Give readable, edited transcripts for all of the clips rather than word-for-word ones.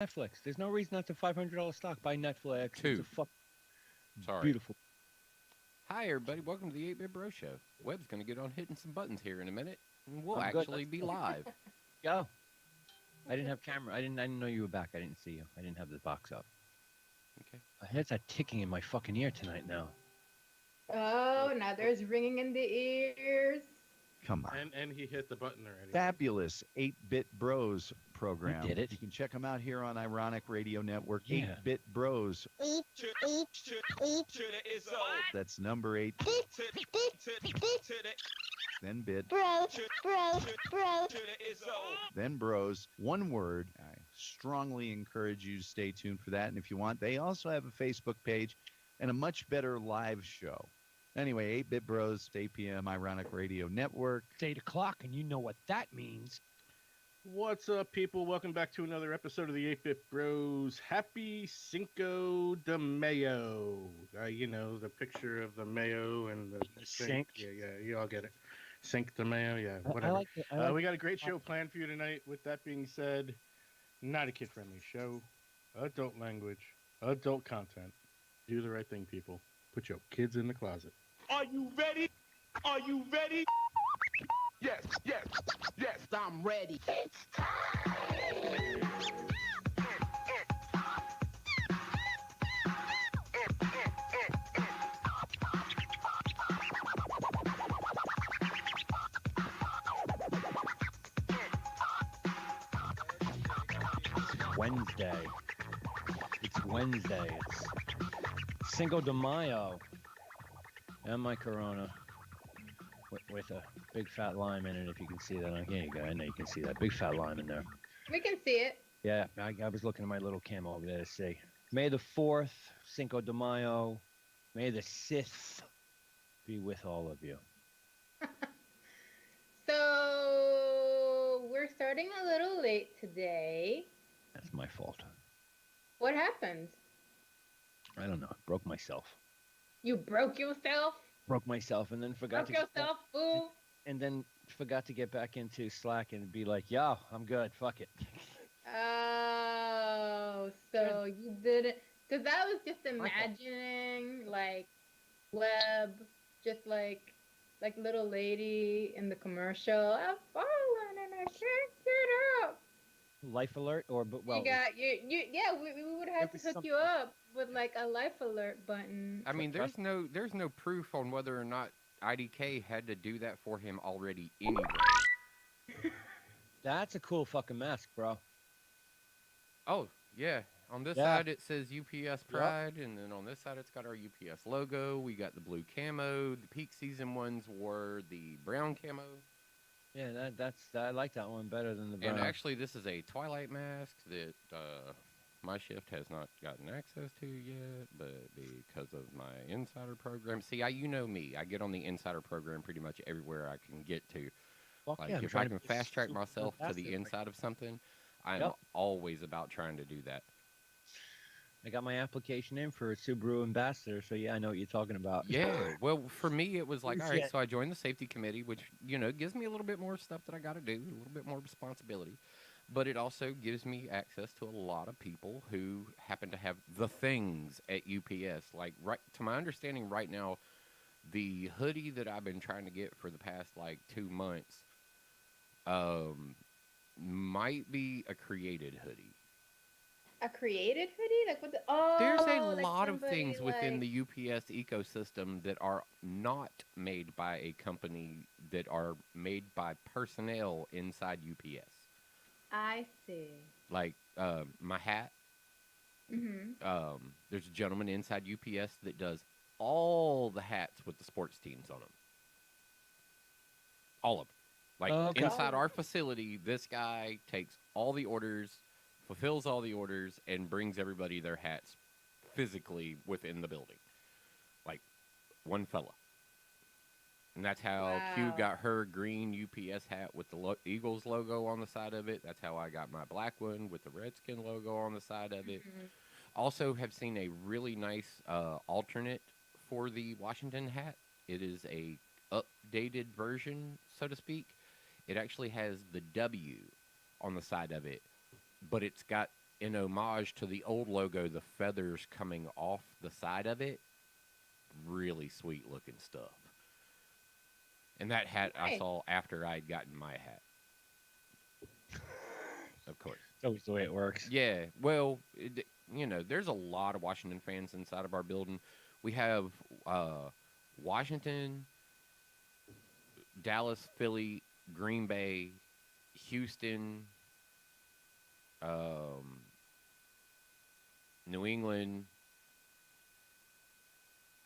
Netflix. There's no reason not to $500 stock. Buy Netflix. It's a Two. fuck Sorry. beautiful. Hi, everybody. Welcome to the 8-Bit Bro Show. Webb's going to get on hitting some buttons here in a minute, and we'll I'm good. actually be live. Go. I didn't have camera. I didn't know you were back. I didn't see you. I didn't have the box up. Okay. My head's that ticking in my fucking ear tonight now. Oh, now there's ringing in the ears. Come on. And he hit the button already. Fabulous 8-Bit Bros program. You did it. You can check them out here on Ironic Radio Network. Yeah. 8-Bit Bros. That's number 8. Then bit. Then bros. One word. I strongly encourage you to stay tuned for that. And if you want, they also have a Facebook page and a much better live show. Anyway, 8-Bit Bros, 8 p.m. Ironic Radio Network. It's 8 o'clock, and you know what that means. What's up, people? Welcome back to another episode of the 8-Bit Bros. Happy Cinco de Mayo. You know, the picture of the mayo and the Cinque. Yeah, you all get it. Cinco de Mayo, yeah, I whatever. like it. I like We got a great show planned for you tonight. With that being said, not a kid-friendly show. Adult language, adult content. Do the right thing, people. Put your kids in the closet. Are you ready? Are you ready? Yes, yes, yes, I'm ready. It's Wednesday. It's Wednesday. It's Cinco de Mayo. And my Corona. With a big fat lime in it, if you can see that. Here you go. I know you can see that. Big fat lime in there. We can see it. Yeah, I was looking at my little camo over there to see. May the 4th, Cinco de Mayo. May the Sith be with all of you. So we're starting a little late today. That's my fault. What happened? I don't know. I broke myself. You broke yourself? Broke myself and then forgot Broke yourself, fool? and then forgot to get back into Slack and be like, yo, I'm good. Fuck it. Oh, so you didn't. Because I was just imagining, like, Webb, just like little lady in the commercial. I've fallen and I can't get up. Life alert or well, You got yeah. We would have to was hook you up with like a life alert button. I mean, there's no proof on whether or not IDK had to do that for him already anyway. that's a cool fucking mask, bro. Oh, yeah. On this Yeah. side, it says UPS Pride, and then on this side, it's got our UPS logo. We got the blue camo. The peak season ones were the brown camo. Yeah, I like that one better than the brown. And actually, this is a Twilight mask that my shift has not gotten access to yet, but because of my insider program. See, you know me. I get on the insider program pretty much everywhere I can get to. Fuck Like, yeah, I'm if I trying to can be fast track super myself to fantastic the right inside of something, I'm Yep. always about trying to do that. I got my application in for a Subaru ambassador, so yeah, I know what you're talking about. Yeah. Well, for me, it was like, all right, Yeah. so I joined the safety committee, which, gives me a little bit more stuff that I got to do, a little bit more responsibility. But it also gives me access to a lot of people who happen to have the things at UPS. Like, right to my understanding right now, the hoodie that I've been trying to get for the past, 2 months might be a created hoodie. A created hoodie? Like what? There's a like lot of somebody, things within like- the UPS ecosystem that are not made by a company, that are made by personnel inside UPS. I see. Like my hat. Mm-hmm. There's a gentleman inside UPS that does all the hats with the sports teams on them. All of them. Like, Okay. inside our facility, this guy takes all the orders, fulfills all the orders, and brings everybody their hats physically within the building. Like, one fella. And that's how Q Wow. got her green UPS hat with the Eagles logo on the side of it. That's how I got my black one with the Redskin logo on the side of it. Mhm. Also have seen a really nice alternate for the Washington hat. It is a updated version, so to speak. It actually has the W on the side of it, but it's got in homage to the old logo, the feathers coming off the side of it. Really sweet looking stuff. And that hat I Nice. saw after I'd gotten my hat. Of course. It's always the way it works. Yeah. Well, there's a lot of Washington fans inside of our building. We have Washington, Dallas, Philly, Green Bay, Houston, New England.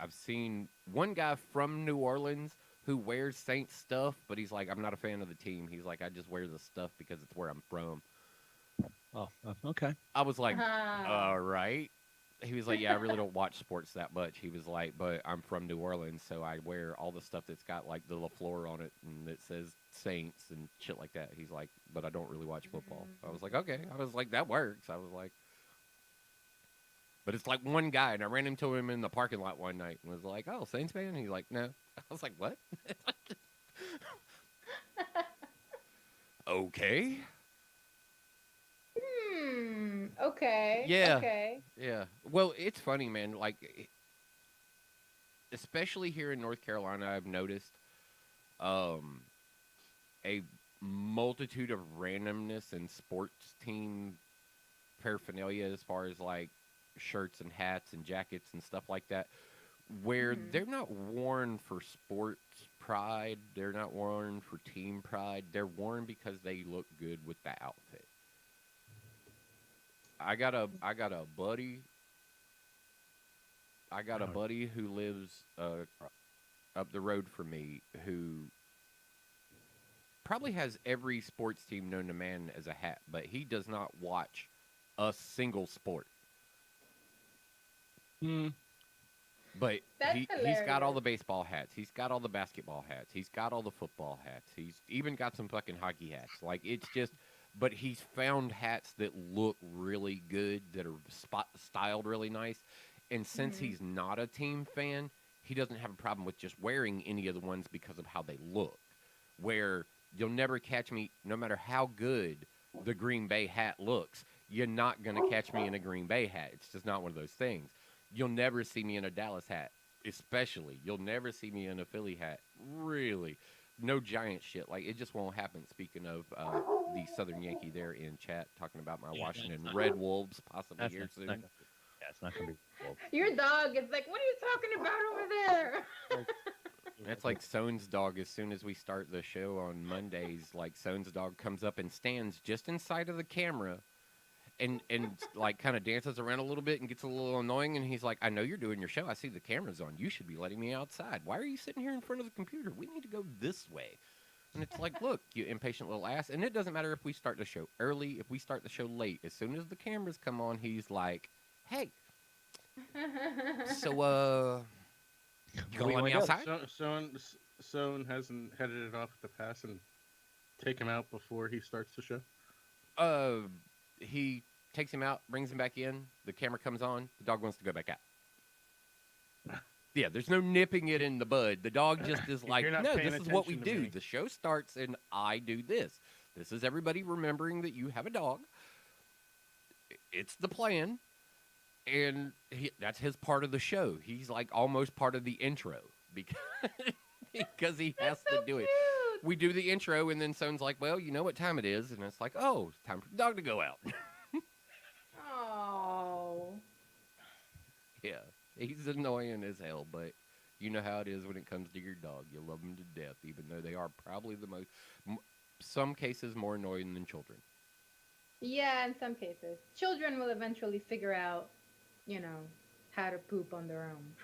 I've seen one guy from New Orleans who wears Saints stuff, but he's like, I'm not a fan of the team. He's like, I just wear the stuff because it's where I'm from. Oh, okay. I was like, Ah. all right. He was like, yeah, I really don't watch sports that much. He was like, but I'm from New Orleans, so I wear all the stuff that's got like the LaFleur on it and it says Saints and shit like that. He's like, but I don't really watch football. I was like, okay. I was like, that works. I was like, but it's like one guy, and I ran into him in the parking lot one night and was like, oh, Saints fan? And he's like, no. I was like, what? Okay. Okay. Yeah. Okay. Yeah. Well, it's funny, man. Like, especially here in North Carolina, I've noticed a multitude of randomness in sports team paraphernalia as far as like shirts and hats and jackets and stuff like that, where they're not worn for sports pride. They're not worn for team pride. They're worn because they look good with the outfit. I got a buddy. I got a buddy who lives up the road from me who probably has every sports team known to man as a hat, but he does not watch a single sport. But That's he's got all hilarious. the baseball hats. He's got all the basketball hats. He's got all the football hats. He's even got some fucking hockey hats. Like, it's just, but he's found hats that look really good, that are styled really nice. And since he's not a team fan, he doesn't have a problem with just wearing any of the ones because of how they look. Where you'll never catch me, no matter how good the Green Bay hat looks, you're not going to catch me in a Green Bay hat. It's just not one of those things. You'll never see me in a Dallas hat, especially. You'll never see me in a Philly hat. Really. No giant shit. Like, it just won't happen. Speaking of the Southern Yankee there in chat, talking about my Washington Red Wolves possibly here soon. It's not going to be cool. Your dog is like, what are you talking about over there? That's like Sone's dog. As soon as we start the show on Mondays, like, Sone's dog comes up and stands just inside of the camera and like kind of dances around a little bit and gets a little annoying. And he's like, I know you're doing your show. I see the camera's on. You should be letting me outside. Why are you sitting here in front of the computer? We need to go this way. And it's like, look, you impatient little ass. And it doesn't matter if we start the show early, if we start the show late. As soon as the cameras come on, he's like, hey, so, you gonna let me outside? Someone hasn't headed it off at the pass and take him out before he starts the show? He takes him out, brings him back in. The camera comes on. The dog wants to go back out. Yeah, there's no nipping it in the bud. The dog just is like, You're not no, paying this is what we attention to do. me." The show starts and I do this. This is everybody remembering that you have a dog. It's the plan. And that's his part of the show. He's like almost part of the intro because he has That's so to do it. cute. We do the intro, and then someone's like, well, you know what time it is? And it's like, oh, it's time for the dog to go out. Oh. Yeah, he's annoying as hell, but you know how it is when it comes to your dog. You love them to death, even though they are probably the some cases, more annoying than children. Yeah, in some cases. Children will eventually figure out, how to poop on their own.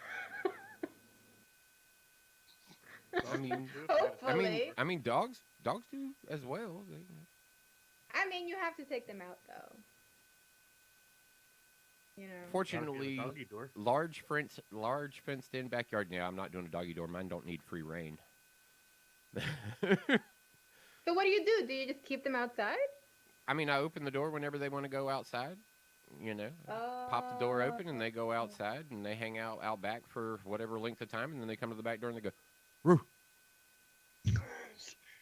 I mean, Hopefully. I mean, dogs do as well. You have to take them out, though. Fortunately, Doggy door. large fenced-in backyard. Yeah, I'm not doing a doggy door. Mine don't need free reign. So what do you do? Do you just keep them outside? I mean, I open the door whenever they want to go outside. Pop the door open and they go outside and they hang out back for whatever length of time, and then they come to the back door and they go, "Roo,"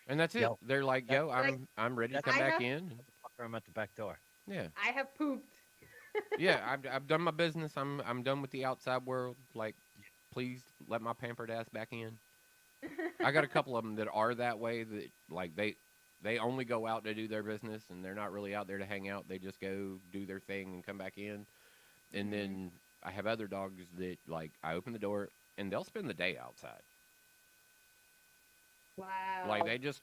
and that's it. Yo. They're like, "Yo, I'm ready to come back in." I'm at the back door. Yeah. I have pooped Yeah, I've done my business. I'm done with the outside world. Like, please let my pampered ass back in. I got a couple of them that are that way. That like they only go out to do their business, and they're not really out there to hang out. They just go do their thing and come back in. And then I have other dogs that like I open the door and they'll spend the day outside. Wow. Like they just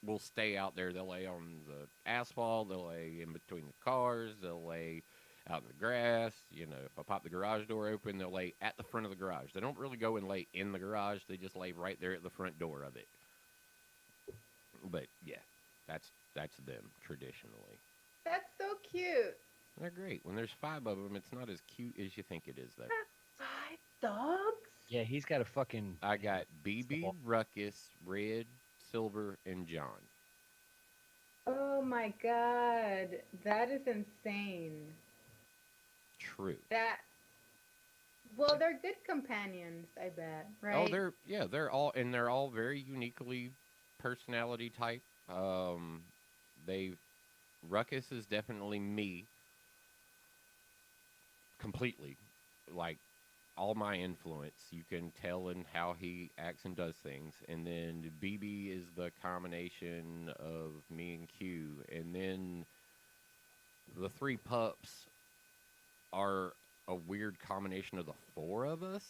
will stay out there. They'll lay on the asphalt. They'll lay in between the cars. They'll lay out in the grass. You know, if I pop the garage door open, they'll lay at the front of the garage. They don't really go and lay in the garage. They just lay right there at the front door of it. But yeah, that's them traditionally. That's so cute. They're great. When there's 5 of them, it's not as cute as you think it is, though. 5 dogs? Yeah, he's got a fucking. I got BB, Ruckus, Red, Silver, and John. Oh my god. That is insane. True. Well, they're good companions, I bet, right? Oh, they're all very uniquely personality type. Ruckus is definitely me completely, like all my influence. You can tell in how he acts and does things. And then BB is the combination of me and Q. And then the 3 pups are a weird combination of the 4 of us.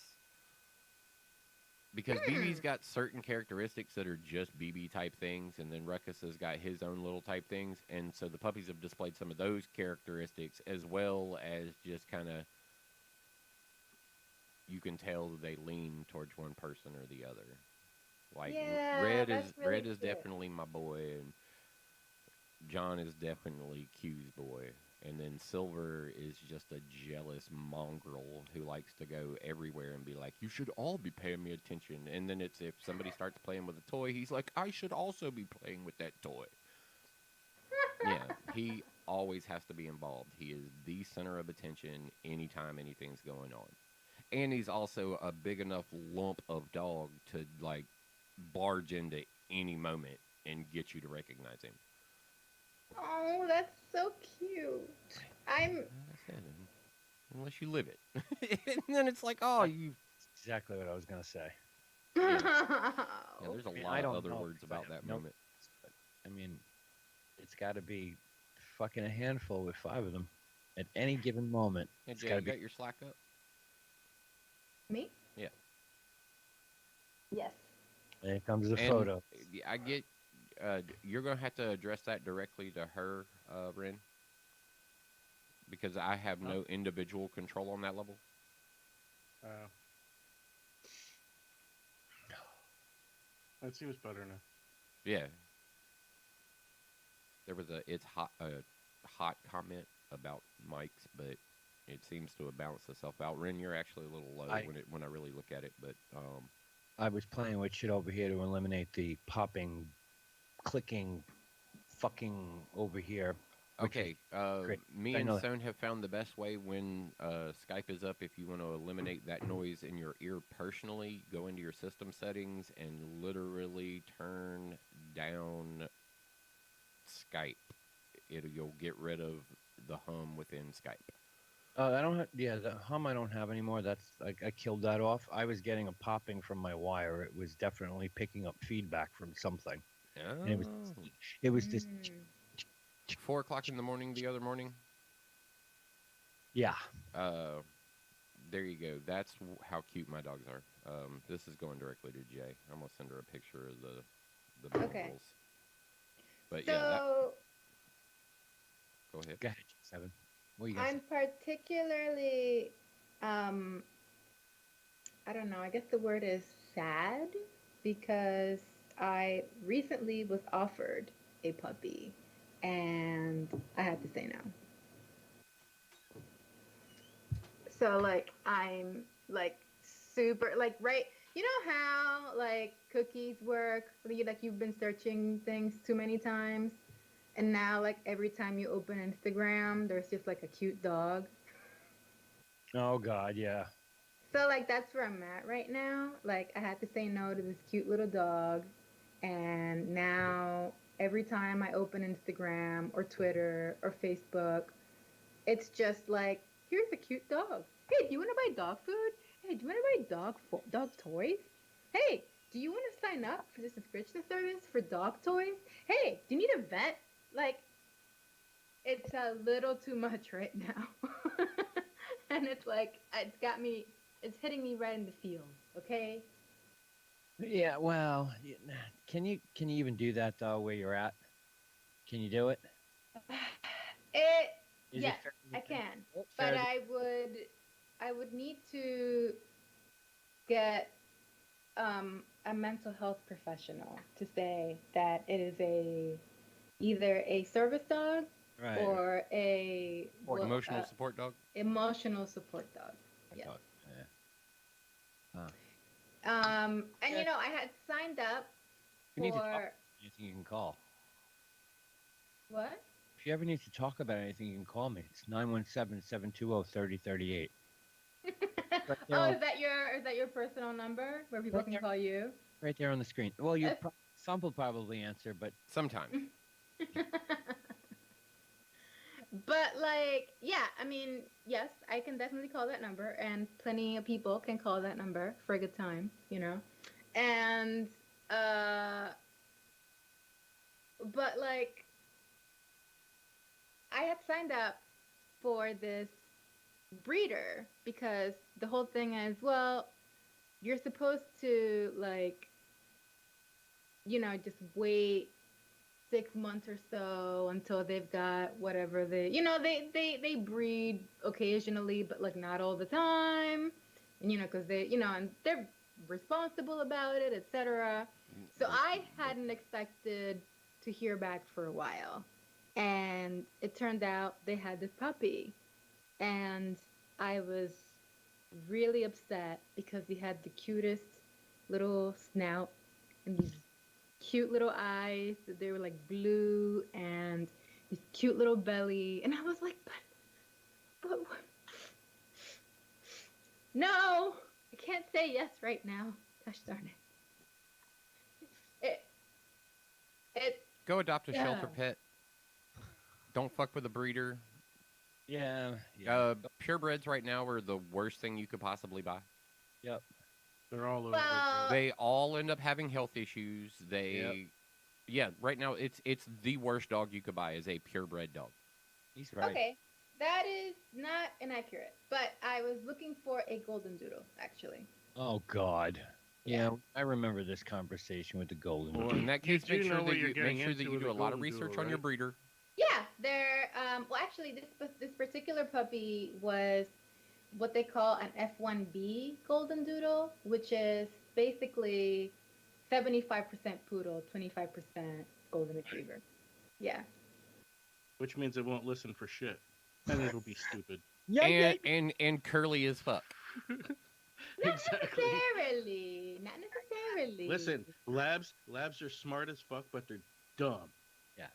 Because BB's got certain characteristics that are just BB type things, and then Ruckus has got his own little type things, and so the puppies have displayed some of those characteristics, as well as just kind of, you can tell that they lean towards one person or the other. Like Yeah, Red that's really Red is cute. definitely my boy, and John is definitely Q's boy. And then Silver is just a jealous mongrel who likes to go everywhere and be like, you should all be paying me attention. And then it's if somebody starts playing with a toy, he's like, I should also be playing with that toy. Yeah, he always has to be involved. He is the center of attention anytime anything's going on. And he's also a big enough lump of dog to, like, barge into any moment and get you to recognize him. Oh, that's so cute. Like I said, unless you live it. And then it's like, oh, you... Exactly what I was gonna say. Yeah, there's a I mean, lot I of don't other know words if I about have that no- moment. But, I mean, it's got to be fucking a handful with 5 of them at any given moment. Hey, It's Jay, got to you be. got your Slack up? Me? Yeah. Yes. There comes the And photo. I get... you're going to have to address that directly to her, Ren. Because I have no individual control on that level. That seems better now. Yeah. There was a hot comment about mics, but it seems to have balanced itself out. Ren, you're actually a little low when I really look at it, but I was playing with shit over here to eliminate the popping, clicking, fucking over here. which is okay. great. Me I and know. Stone have found the best way when Skype is up. If you want to eliminate that noise in your ear personally, go into your system settings and literally turn down Skype. You'll get rid of the hum within Skype. I don't have. Yeah, the hum I don't have anymore. That's I killed that off. I was getting a popping from my wire. It was definitely picking up feedback from something. And it was this. Mm. 4 o'clock in the morning the other morning. Yeah. There you go. That's how cute my dogs are. This is going directly to Jay. I'm gonna send her a picture of the Okay. mongrels. But So yeah, go ahead. Go ahead, 7. What are you gonna I'm particularly, I don't know, I guess the word is sad because I recently was offered a puppy and I had to say no. So like I'm like super like right, you know how like cookies work? Like you've been searching things too many times and now like every time you open Instagram there's just like a cute dog. Oh God, yeah. So like that's where I'm at right now. Like I had to say no to this cute little dog and now every time I open Instagram or Twitter or Facebook, it's just like here's a cute dog. Hey, do you want to buy dog food? Hey, do you want to buy dog toys? Hey, do you want to sign up for the subscription service for dog toys? Hey, do you need a vet? Like, it's a little too much right now. And it's like, it's hitting me right in the feels, okay? Yeah, well, can you even do that though where you're at? Can you do it? Is Yes, it fair, I can. fair But to- I would need to get a mental health professional to say that it is either a service dog right? or a Emotional support dog. emotional support dog. Yes. Yeah. And Yeah. I had signed up You need to talk for about anything, you can call. what? If you ever need to talk about anything, you can call me. It's 917-720-3038. Right there Oh, on- is that your personal number where people Right can there. call you? Right there on the screen. Well, That's- some will probably answer, but Sometimes. But yeah, I mean, yes, I can definitely call that number, and plenty of people can call that number for a good time, And but I had signed up for this breeder because the whole thing is, well, you're supposed to just wait 6 months or so until they've got whatever they breed occasionally, but not all the time, and because and they're responsible about it, etc. So I hadn't expected to hear back for a while, and it turned out they had this puppy, and I was really upset because he had the cutest little snout and these cute little eyes. They were blue, and this cute little belly. And I was like, but what? No, I can't say yes right now. Gosh darn it. Go adopt a shelter Yeah. pet. Don't fuck with a breeder. yeah. Purebreds right now are the worst thing you could possibly buy. Yep. They're all over. Well, They all end up having health issues. Yeah, right now it's the worst dog you could buy is a purebred dog. He's right. okay, that is not inaccurate. But I was looking for a golden doodle, actually. Oh God. Yeah. Yeah, I remember this conversation with the golden. Well, one. in that You case, do make sure know what that you're you getting make sure that into you with do a a lot of golden research doodle, on your right? breeder. Yeah, they're well, actually, this particular puppy was what they call an F1B golden doodle, which is basically 75% poodle, 25% golden retriever. Yeah. Which means it won't listen for shit, and it'll be stupid. Yeah, And curly as fuck. Not Exactly. necessarily. Not necessarily. Listen, labs are smart as fuck, but they're dumb. yeah.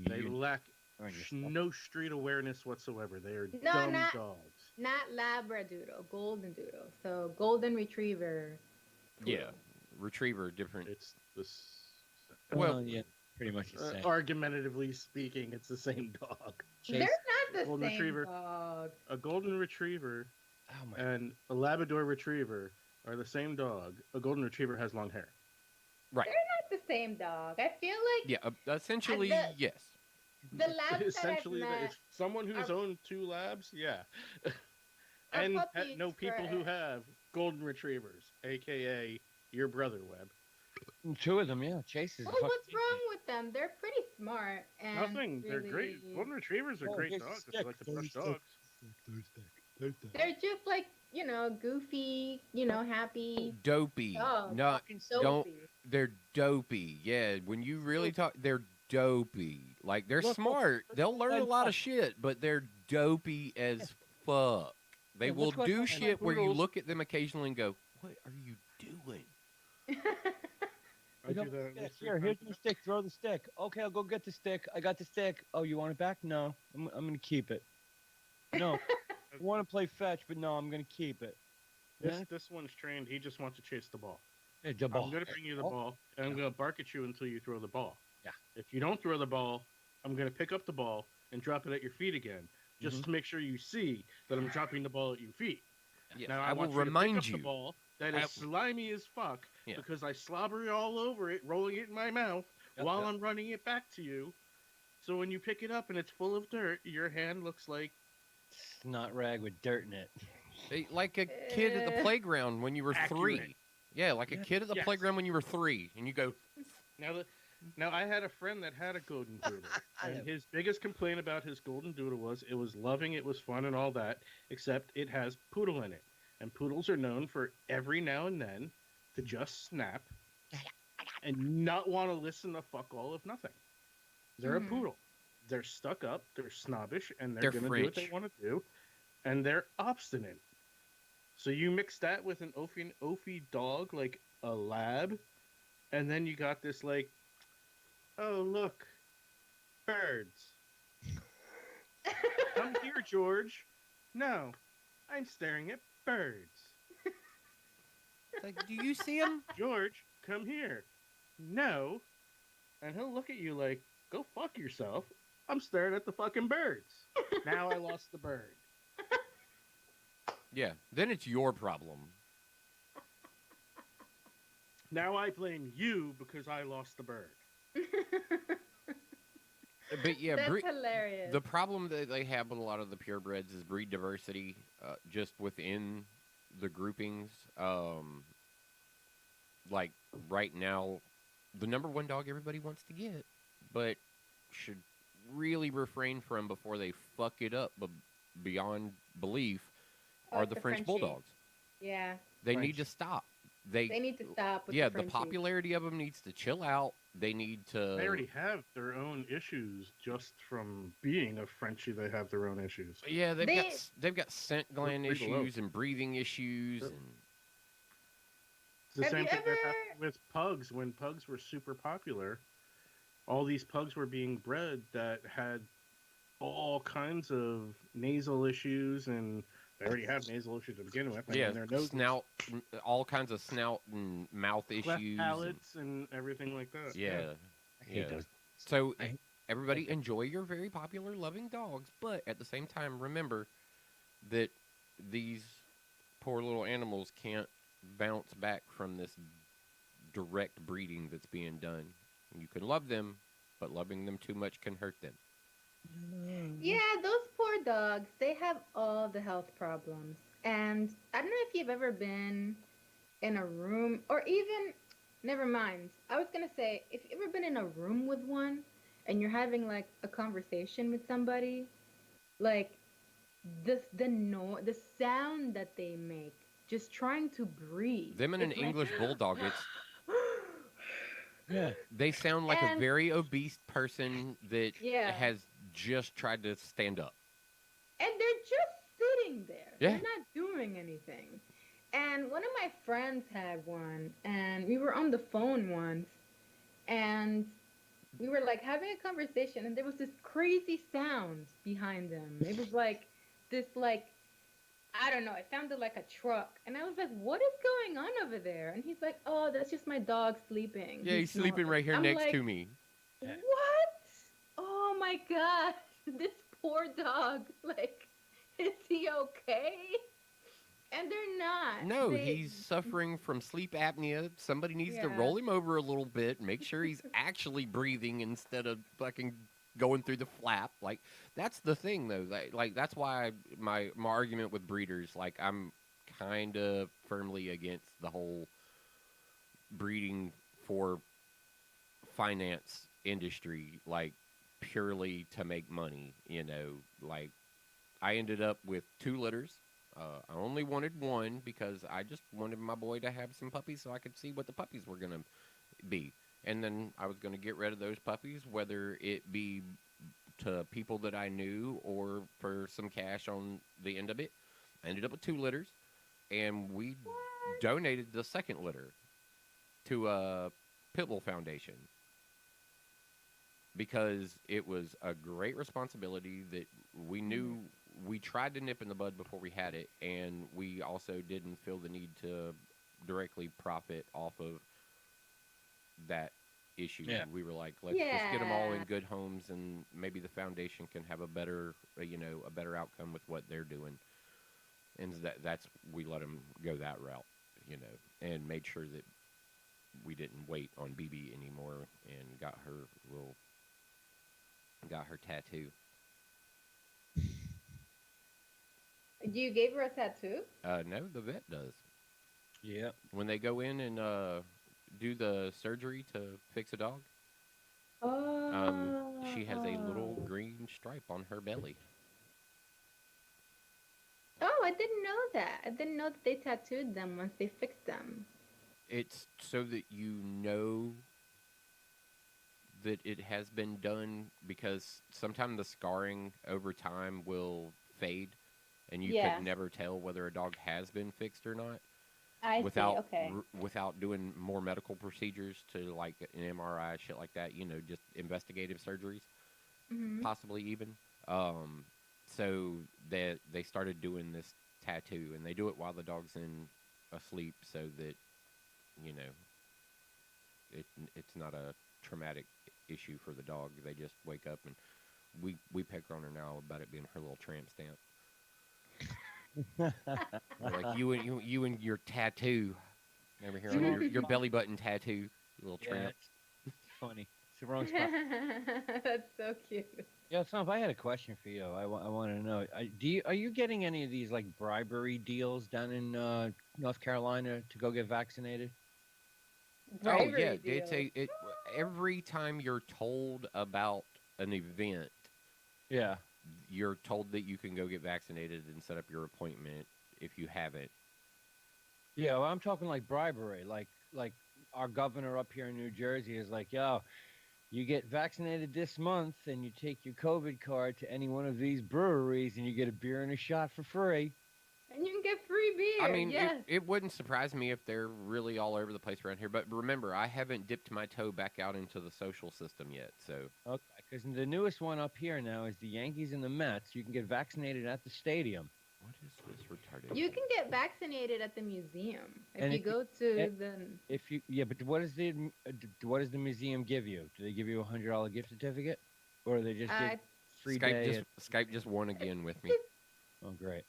They You lack earn your stuff. no street awareness whatsoever. They are No, dumb not- dogs. Not Labradoodle, golden doodle. So golden retriever. Yeah, retriever different. It's this. Well, yeah, pretty much the same. Argumentatively speaking, it's the same dog. They're Chase. not the Golden same retriever. dog. A golden retriever Oh my. and a Labrador retriever are the same dog. A golden retriever has long hair. Right. Not the same dog. I feel like Yeah, essentially the- yes. the labs that I've Essentially, met it's someone who's are- owned two labs, yeah, are and puppies know people for- who have golden retrievers, aka your brother, Webb. Two of them, yeah. Chase is. Well, what's wrong with them? They're pretty smart and Nothing. They're great. really- Golden retrievers are Oh, great here's dogs. the If you like to stick. brush There's the dogs. They're just goofy, happy. Dopey. dogs. No, Fucking don't- dopey. they're dopey. Yeah, when you really talk, they're dopey. Like they're Look, smart. They'll learn a and lot fuck. of shit, but they're dopey as fuck. They Yeah, will what's going do on? shit where you Poodles. look at them occasionally and go, "What are you doing?" I do that. Yeah, with here, three here's times. the stick. Throw the stick. Okay, I'll go get the stick. I got the stick. Oh, you want it back? No, I'm gonna keep it. No, I want to play fetch, but no, I'm gonna keep it. Yeah. This one's trained. He just wants to chase the ball. Hey, the ball. I'm gonna bring you the Oh. ball, and I'm gonna bark at you until you throw the ball. Yeah. If you don't throw the ball, I'm gonna pick up the ball and drop it at your feet again. just to make sure you see that I'm dropping the ball at your feet. Yeah, Now I will want you to pick remind up the you. ball that is slimy as fuck Yeah. because I slobber it all over it, rolling it in my mouth while I'm running it back to you. So when you pick it up and it's full of dirt, your hand looks like Snot rag with dirt in it. Like a kid at the playground when you were Accurate. 3. Yeah, like a kid at the Yes. playground when you were 3, and you go, Now I had a friend that had a golden doodle, and his biggest complaint about his golden doodle was it was loving, it was fun, and all that, except it has poodle in it, and poodles are known for every now and then to just snap and not want to listen to fuck all of nothing. They're a poodle. They're stuck up, they're snobbish, and they're going to do what they French. want to do, and they're obstinate. So you mix that with an Ophi dog, like a lab, and then you got this like, oh look, birds. Come here, George. No, I'm staring at birds. like, do you see him? George, come here. No. And he'll look at you like, go fuck yourself. I'm staring at the fucking birds. Now I lost the bird. Yeah, then it's your problem. Now I blame you because I lost the bird. But yeah, That's hilarious. the problem that they have with a lot of the purebreds is breed diversity, just within the groupings. Like right now, the number one dog everybody wants to get, but should really refrain from before they fuck it up beyond belief, are the French Frenchie. Bulldogs. Yeah, They need to stop. they need to stop with Yeah, the the Frenchies. popularity of them needs to chill out. They need to. They already have their own issues just from being a Frenchie. They have their own issues. Yeah, They- they've got scent gland Breathe below. issues and breathing issues, Yep. and It's the Have same you thing that ever- happened with pugs. When pugs were super popular, all these pugs were being bred that had all kinds of nasal issues, and they already have nasal issues to begin with. I mean, their nose, snout, all kinds of snout and mouth cleft issues. palates, and everything like that. Yeah, I hate yeah. those. So I- everybody enjoy your very popular loving dogs, but at the same time, remember that these poor little animals can't bounce back from this direct breeding that's being done. You can love them, but loving them too much can hurt them. Yeah, those poor dogs, they have all the health problems. And I don't know if you've ever been in a room, or even, never mind. I was going to say, if you've ever been in a room with one and you're having like a conversation with somebody, like the sound that they make, just trying to breathe. Them and an It's like- English bulldog, it's Yeah. they sound like a And- very obese person that Yeah. has just tried to stand up. And they're just sitting there. Yeah. They're not doing anything. And one of my friends had one, and we were on the phone once, and we were like having a conversation, and there was this crazy sound behind them. It was like this, like, I don't know, it sounded like a truck. And I was like, what is going on over there? And he's like, oh, that's just my dog sleeping. Yeah, he's sleeping right here I'm next like, to me. What? Oh my god, this poor dog. Like, is he okay? And they're not. No, They- he's suffering from sleep apnea. Somebody needs to Yeah. roll him over a little bit, make sure he's actually breathing instead of fucking going through the flap. Like, that's the thing, though. Like that's why my argument with breeders, like, I'm kind of firmly against the whole breeding for finance industry, like, purely to make money, you know. Like, I ended up with 2 litters. I only wanted one because I just wanted my boy to have some puppies so I could see what the puppies were going to be. And then I was going to get rid of those puppies, whether it be to people that I knew or for some cash on the end of it. I ended up with 2 litters, and we donated the second litter to a Pitbull Foundation because it was a great responsibility that we knew we tried to nip in the bud before we had it, and we also didn't feel the need to directly profit off of that issue. Yeah. We were like, let's just get them all in Yeah. good homes, and maybe the foundation can have a better, a better outcome with what they're doing. And that's we let them go that route, and made sure that we didn't wait on BB anymore, and got her tattoo. You gave her a tattoo? No, the vet does. Yeah. When they go in and do the surgery to fix a dog, she has a little Oh. green stripe on her belly. Oh, I didn't know that. I didn't know that they tattooed them once they fixed them. It's so that you know that it has been done, because sometimes the scarring over time will fade, and you Yeah. could never tell whether a dog has been fixed or not I without see. Okay. without doing more medical procedures to like an MRI, shit like that. Just investigative surgeries, Hmm. possibly even. So that they started doing this tattoo, and they do it while the dog's in asleep, so that you know it's not a traumatic issue for the dog. They just wake up, and we pick on her now about it being her little tramp stamp. We're like, you and your tattoo over here on your belly button tattoo, you little Yeah, tramp. it's funny. It's the wrong spot. That's so cute. Yeah, Stomp, I had a question for you. I want to know. Are you getting any of these like bribery deals down in North Carolina to go get vaccinated? Oh Bribery yeah, deal. every time you're told about an event, Yeah. you're told that you can go get vaccinated and set up your appointment if you haven't. Yeah, well, I'm talking like bribery. Like our governor up here in New Jersey is like, yo, you get vaccinated this month and you take your COVID card to any one of these breweries and you get a beer and a shot for free. And you can get free beer. I mean, yes. it wouldn't surprise me if they're really all over the place around here. But remember, I haven't dipped my toe back out into the social system yet. So Okay, because the newest one up here now is the Yankees and the Mets. You can get vaccinated at the stadium. what is this retarded? You can get vaccinated at the museum if And you if go to and- the. But what does the museum give you? Do they give you $100 gift certificate, or they just give free day? Skype just won again with me. Oh, great.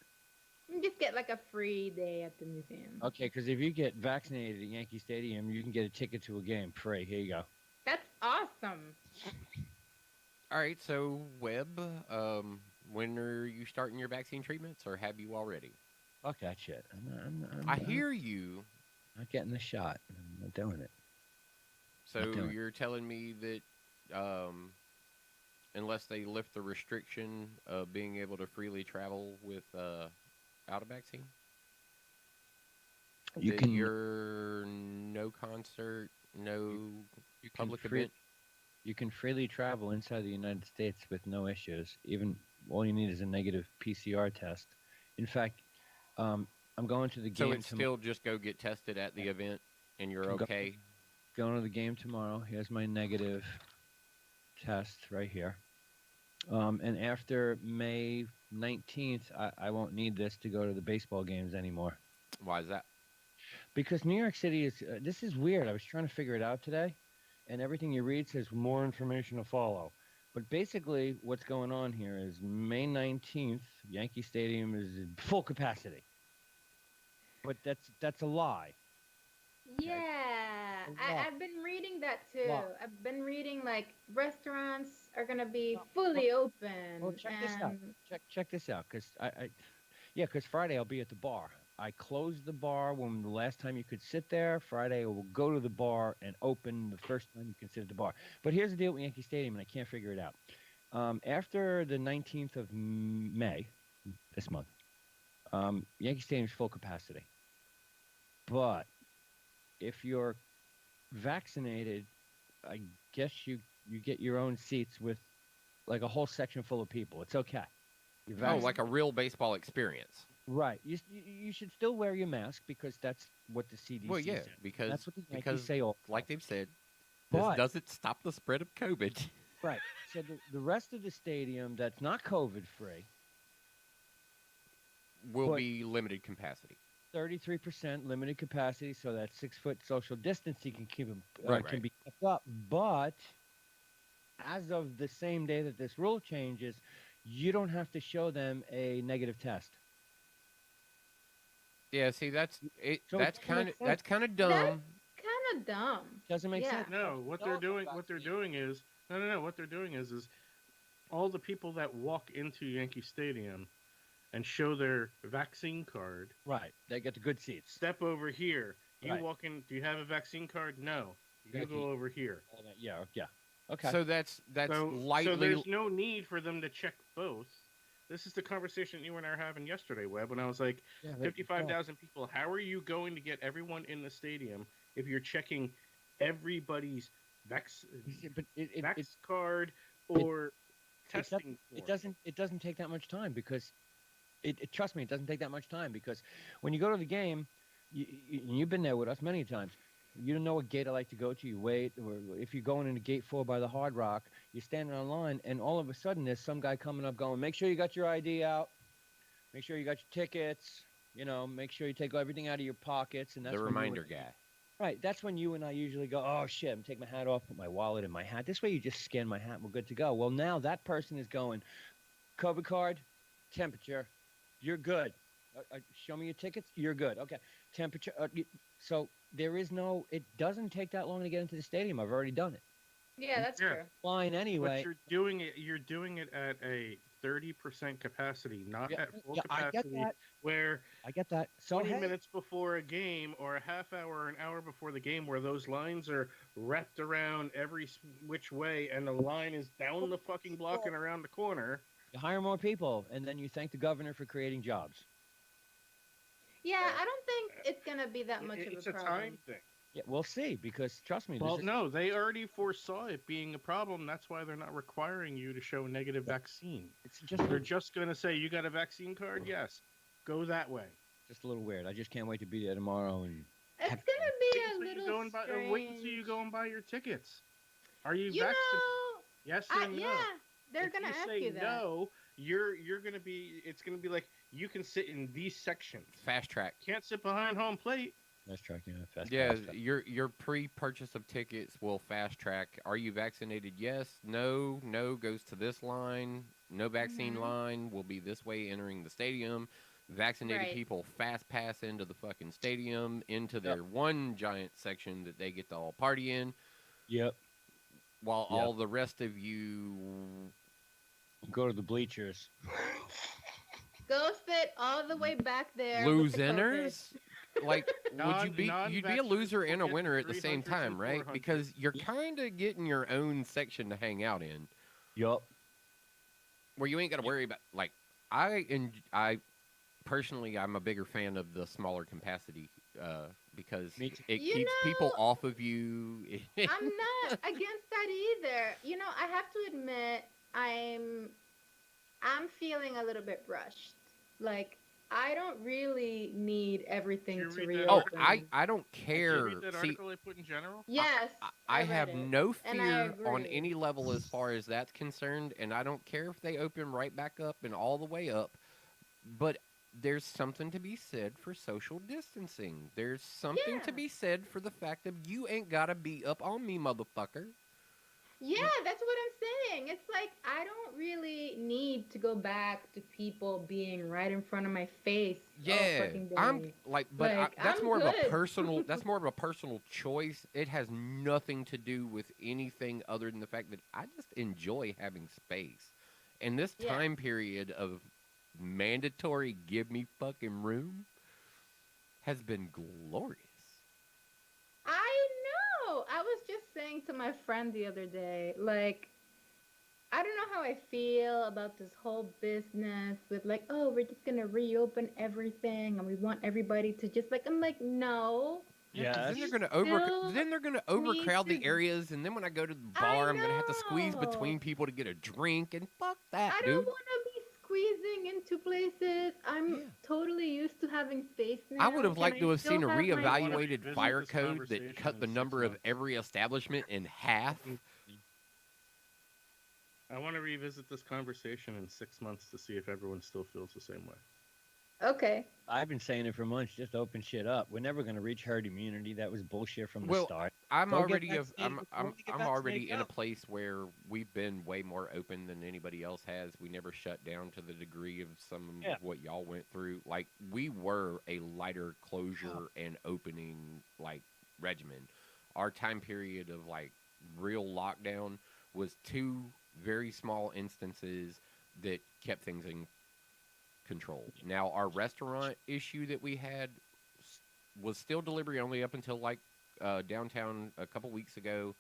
You just get like a free day at the museum. Okay, because if you get vaccinated at Yankee Stadium, you can get a ticket to a game free. Here you go. That's awesome. All right, so Webb, when are you starting your vaccine treatments, or have you already? Fuck that shit. I hear you. I'm not getting the shot. I'm not doing it. So Not doing it. you're telling me that unless they lift the restriction of being able to freely travel without a vaccine, you're no concert, no you can public free- event. You can freely travel inside the United States with no issues. Even all you need is a negative PCR test. In fact, I'm going to the game. So it's still just go get tested at the event, and you're okay. Going to the game tomorrow. Here's my negative test right here. And after May 19th, I won't need this to go to the baseball games anymore. Why is that? Because New York City is, this is weird. I was trying to figure it out today, and everything you read says more information to follow. But basically, what's going on here is May 19th, Yankee Stadium is full capacity. But that's a lie. Yeah, I've been reading that too. Wow. I've been reading like restaurants are gonna be fully open. Well, check this out. Check this out, because Friday I'll be at the bar. I closed the bar when the last time you could sit there. Friday I will go to the bar and open the first time you can sit at the bar. But here's the deal with Yankee Stadium, and I can't figure it out. After the 19th of May, this month, Yankee Stadium is full capacity. But if you're vaccinated, I guess you get your own seats with like a whole section full of people. It's okay. Oh, like a real baseball experience. Right. You should still wear your mask because that's what the CDC Well, yeah, said. because That's what the Yankees say all the like time. they've said, this But- doesn't stop the spread of COVID. Right. So the rest of the stadium that's not COVID free, Will But- be limited capacity. 33% limited capacity, so that 6 foot social distancing can keep 'em, Right, can right. be kept up. But as of the same day that this rule changes, you don't have to show them a negative test. Yeah, see, that's it. So it doesn't make sense. That's kind of That's dumb. kind of dumb. Doesn't make Yeah. sense. No, what they're doing, is no. What they're doing is all the people that walk into Yankee Stadium and show their vaccine card Right. They get the good seats. step over here. You Right. walk in. Do you have a vaccine card? No. You Thank go you. over here. Yeah. Yeah. Okay. So that's So lightly. there's no need for them to check both. This is the conversation you and I were having yesterday, Webb, when I was like, Yeah, but- 55,000 people. How are you going to get everyone in the stadium if you're checking everybody's vax But vax card or testing? it form? doesn't take that much time because trust me, it doesn't take that much time because when you go to the game, you've been there with us many times. You don't know what gate I like to go to. You wait, or if you're going into gate 4 by the Hard Rock, you're standing on line, and all of a sudden there's some guy coming up going, "Make sure you got your ID out. Make sure you got your tickets. Make sure you take everything out of your pockets." And that's The when you reminder and- guy. Right. That's when you and I usually go, "Oh shit, I'm taking my hat off, put my wallet in my hat." This way, you just scan my hat, and we're good to go. Well, now that person is going, COVID card, temperature, you're good. Show me your tickets, you're good. Okay, temperature. So there is no. It doesn't take that long to get into the stadium. I've already done it. Yeah, that's Yeah. true. Flying anyway. But you're doing it at a 30% capacity, not Yeah, at full yeah, I get capacity, that. where I get that. So 20 hey, minutes before a game or a half hour or an hour before the game where those lines are wrapped around every which way and the line is down the fucking block and around the corner. you hire more people, and then you thank the governor for creating jobs. Yeah, I don't think it's gonna be that much It's of a a time problem. thing. Yeah, we'll see. Because trust me, Well, this is, no, they already foresaw it being a problem. That's why they're not requiring you to show a negative vaccine. it's just They're just going to say, you got a vaccine card? Yes. Go that way. a little weird. I just can't wait to be there tomorrow. And It's gonna Wait be a until you little go and buy, strange. wait until you go and buy your tickets. Are you, You vaccinated? know, Yes or no? yeah, they're If gonna you ask say you that. no, you're gonna be. It's gonna be like you can sit in these sections. Fast track. Can't sit behind home plate. nice track, fast. Yeah, fast. your pre-purchase of tickets will fast track. Are you vaccinated? Yes. No. No goes to this line. No vaccine Mhm. line will be this way entering the stadium. Vaccinated Right. people fast pass into the fucking stadium into their one giant section that they get to all party in, Yep. while Yep. all the rest of you. Go to the bleachers. Go sit all the way back there. with the COVID. Losers? Like, would you be? You'd be a Non-vaxxers loser and a will get winner at the same 300 time, and right? 400. Because you're kind of getting your own section to hang out in, Yup. where you ain't got to worry about. Like, I personally, I'm a bigger fan of the smaller capacity because Me too. it You keeps people know- off of you. I'm not against that either. I have to admit, I'm feeling a little bit rushed. Like, I don't really need everything Did to you read that reopen. Oh, I don't Did you care. read that See, article I put in general? Yes, I read have it. no and I fear on agree. any level as far as that's concerned, and I don't care if they open right back up and all the way up. But there's something to be said for social distancing. There's something to Yeah. be said for the fact that you ain't gotta be up on me, motherfucker. Yeah, that's what I'm saying. It's like I don't really need to go back to people being right in front of my face. all Yeah, fucking I'm day. like, but Like, that's I'm more of a good. personal. That's more of a personal choice. It has nothing to do with anything other than the fact that I just enjoy having space. And this Yeah. time period of mandatory give me fucking room has been glorious. I know. I was just saying to my friend the other day, like, I don't know how I feel about this whole business with like, oh, we're just gonna reopen everything and we want everybody to just like. I'm like, no. Yeah. Then You they're gonna still then they're gonna need overcrowd the to- areas, and then when I go to the I bar, I'm gonna have to squeeze know. between people to get a drink, and fuck that, I dude. don't want to be squeezing into places. I'm Yeah. totally used to having space now. I would have Can liked I to have still seen a have my- reevaluated revisit fire this code conversation that cut in the 6 number of months. every establishment in half. I want to revisit this conversation in 6 months to see if everyone still feels the same way. Okay. I've been saying it for months. Just open shit up. We're never going to reach herd immunity. That was bullshit from the Well, start. I'm Go get already vaccinated before we get I'm already vaccinated in a now. place where we've been way more open than anybody else has. We never shut down to the degree of some Yeah. of what y'all went through. Like we were a lighter closure and opening like regimen. Our time period of like real lockdown was two very small instances that kept things in control. Now our restaurant issue that we had was still delivery only up until like downtown a couple weeks ago.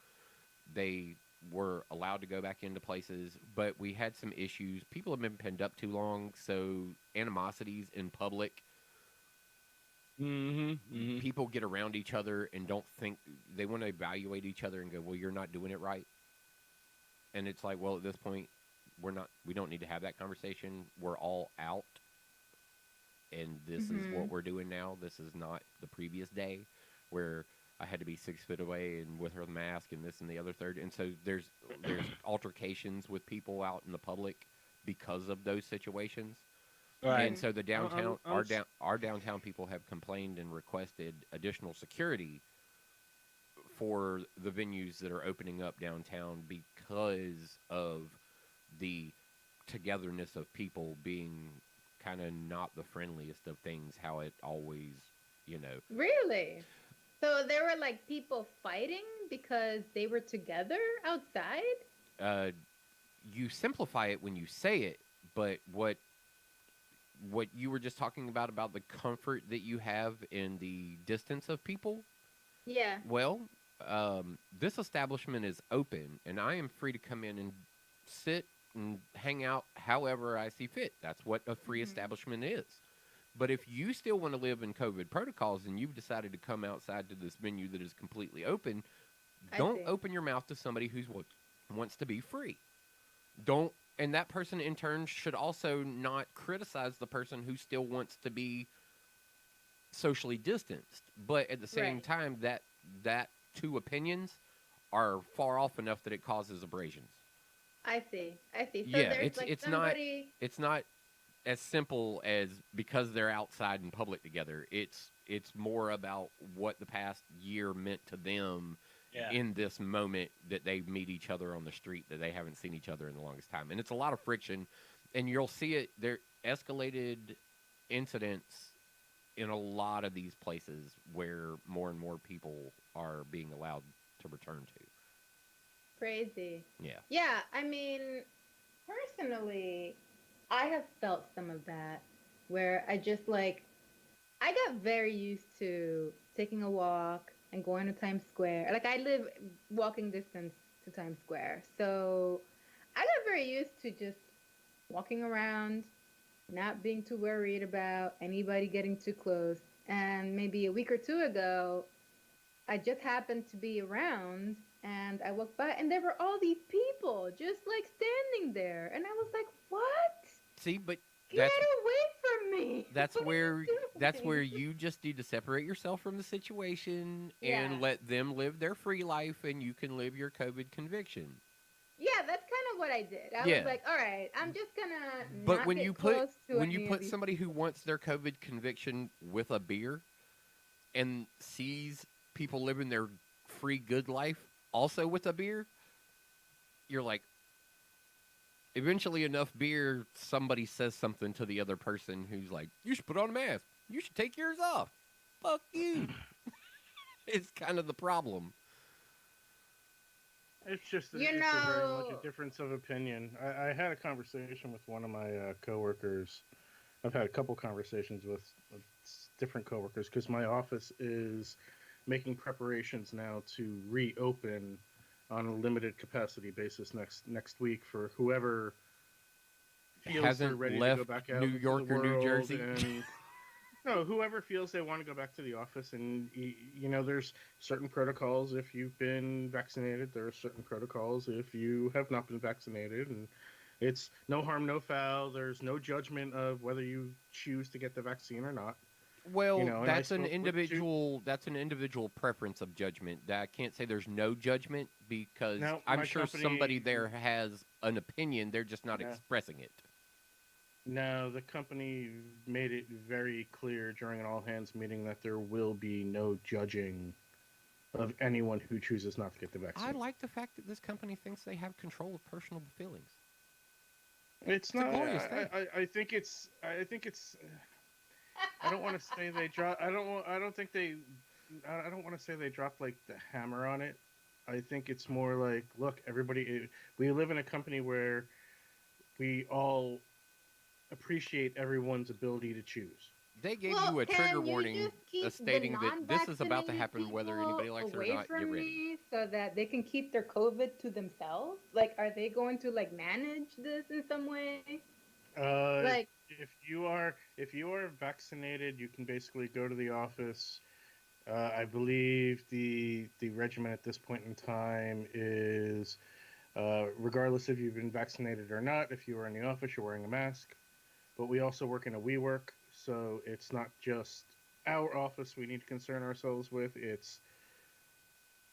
They were allowed to go back into places, but we had some issues. People have been penned up too long, so animosities in public. People get around each other and don't think they want to evaluate each other and go, "Well, you're not doing it right." And it's like, well, at this point, we don't need to have that conversation. We're all out, and this is what we're doing now. This is not the previous day where I had to be 6 feet away and with her mask and this and the other third. And so there's altercations with people out in the public because of those situations. Right. And so the downtown, our downtown people have complained and requested additional security for the venues that are opening up downtown because of the togetherness of people being kind of not the friendliest of things, how it always, Really? So there were like people fighting because they were together outside? You simplify it when you say it, but what you were just talking about the comfort that you have in the distance of people, Yeah. well, this establishment is open, and I am free to come in and sit and hang out however I see fit. That's what a free establishment is. But if you still want to live in COVID protocols and you've decided to come outside to this venue that is completely open, don't open your mouth to somebody who wants to be free. Don't, and that person in turn should also not criticize the person who still wants to be socially distanced. But at the same time, that two opinions are far off enough that it causes abrasions. I see. So Yeah, there's it's not as simple as because they're outside in public together. It's more about what the past year meant to them in this moment that they meet each other on the street, that they haven't seen each other in the longest time. And it's a lot of friction, and you'll see it. There escalated incidents in a lot of these places where more and more people are being allowed to return to. Crazy. Yeah. Yeah, I mean, personally, I have felt some of that where I got very used to taking a walk and going to Times Square. Like, I live walking distance to Times Square. So I got very used to just walking around, not being too worried about anybody getting too close. And maybe a week or two ago, I just happened to be around and I walked by and there were all these people just like standing there. And I was like, what? See, but Get away from me. That's What are where you that's doing? where you just need to separate yourself from the situation and let them live their free life, and you can live your COVID conviction. Yeah, that's kind of what I did. I was like, all right, I'm just gonna. But not when get you close to when any you of put these somebody who wants their COVID conviction with a beer and sees people living their free good life also with a beer, you're like, eventually enough beer, somebody says something to the other person who's like, you should put on a mask. You should take yours off. Fuck you. It's kind of the problem. It's just You it's a very know- much a difference of opinion. I had a conversation with one of my coworkers. I've had a couple conversations with different coworkers because my office is making preparations now to reopen on a limited capacity basis next week for whoever feels they're Hasn't ready left to go back out New into the York or New world Jersey. and no, whoever feels they want to go back to the office. And there's certain protocols if you've been vaccinated. There are certain protocols if you have not been vaccinated, and it's no harm, no foul. There's no judgment of whether you choose to get the vaccine or not. Well, and I that's an spoke with individual. That's an individual preference of judgment. I can't say there's no judgment because No, I'm my sure company- somebody there has an opinion. They're just not Yeah. expressing it. No, the company made it very clear during an all hands meeting that there will be no judging of anyone who chooses not to get the vaccine. I like the fact that this company thinks they have control of personal feelings. It's a not. glorious thing. I think it's. I think it's. I don't want to say they drop. I don't think they. I don't want to say they dropped like the hammer on it. I think it's more like, look, everybody. We live in a company where we all appreciate everyone's ability to choose. They gave Well, you a can trigger you warning just keep stating the that this is about to non-vaccinated happen whether people anybody likes it or away not. from Get ready. me so that they can keep their COVID to themselves? Like, are they going to like manage this in some way? Like, If you are vaccinated, you can basically go to the office. I believe the regimen at this point in time is, regardless if you've been vaccinated or not, if you are in the office, you're wearing a mask. But we also work in a WeWork, so it's not just our office we need to concern ourselves with. It's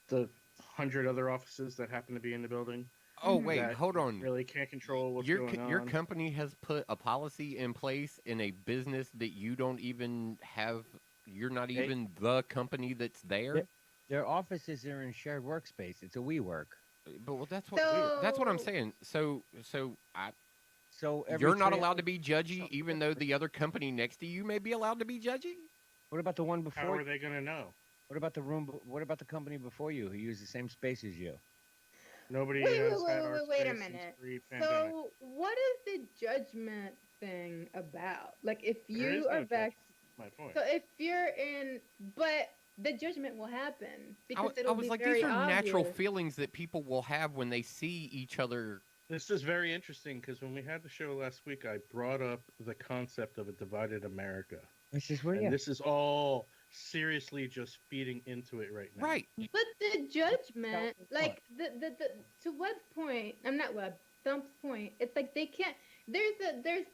the 100 other offices that happen to be in the building. Oh, wait, that hold on. Really can't control what's Your going on. your company has put a policy in place in a business that you don't even have. You're not even the company that's there. Their offices are in shared workspace. It's a WeWork. But well, that's what I'm So- saying. So So you're not three allowed to be hours- judgy, even though the other company next to you may be allowed to be judgy. What about the one How before? are they going to know? What about the room? What about the company before you who used the same space as you? Nobody wait, has had our wait a space since minute. pre-pandemic. So, what is the judgment thing about? Like, if There is you no are judgment. vaccinated, My point. so if you're in, but the judgment will happen because I it'll was be like, very these are natural obvious. feelings that people will have when they see each other. This is very interesting because when we had the show last week, I brought up the concept of a divided America. This is where And this is all seriously just feeding into it right now. Right. But the judgment, What? like the to Webb's point, I'm not Webb, Thump's point. It's like they can't. There's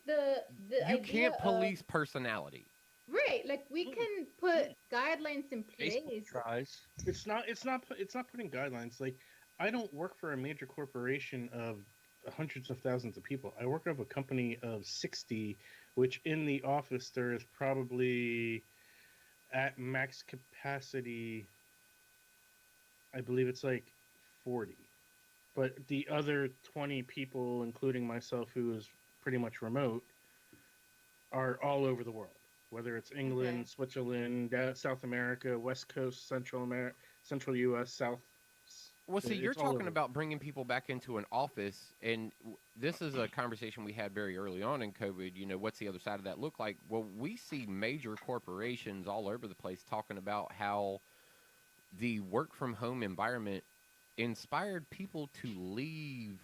the You idea can't of- police personality. right. Like we can put guidelines in place. Facebook tries. It's not putting guidelines. Like, I don't work for a major corporation of hundreds of thousands of people. I work of a company of 60, which in the office there is probably at max capacity, I believe it's like 40. But the other 20 people, including myself, who is pretty much remote, are all over the world. Whether it's England, Okay. Switzerland, South America, West Coast, Central America, Central U.S., South. Well, see, you're it's all talking over. about bringing people back into an office, and this is a conversation we had very early on in COVID. You know, what's the other side of that look like? Well, we see major corporations all over the place talking about how the work from home environment inspired people to leave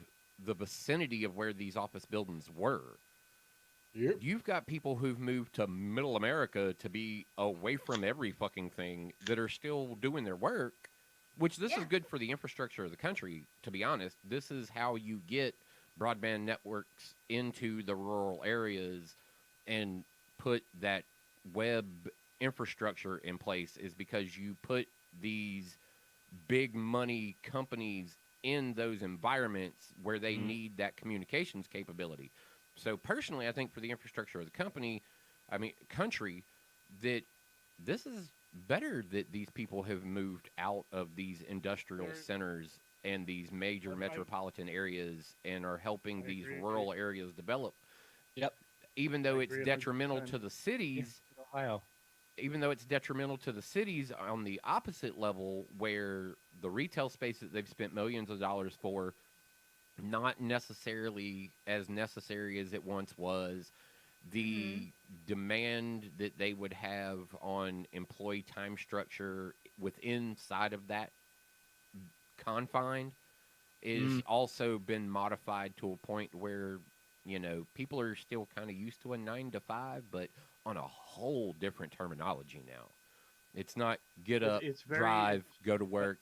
the vicinity of where these office buildings were. Yep. You've got people who've moved to middle America to be away from every fucking thing that are still doing their work, which this is Yeah. good for the infrastructure of the country, to be honest. This is how you get broadband networks into the rural areas and put that web infrastructure in place, is because you put these big money companies in those environments where they need that communications capability. So personally, I think for the infrastructure of the country, that this is better that these people have moved out of these industrial There- centers and these major I- metropolitan areas and are helping I these agree. rural areas develop. Yep. Even though I it's agree detrimental 100%. to the cities, Ohio. even though it's detrimental to the cities on the opposite level, where the retail space that they've spent millions of dollars for, not necessarily as necessary as it once was, the demand that they would have on employee time structure within side of that confine is also been modified to a point where, you know, people are still kind of used to a 9 to 5, but on a whole different terminology now. It's not get up, It's very- drive, go to work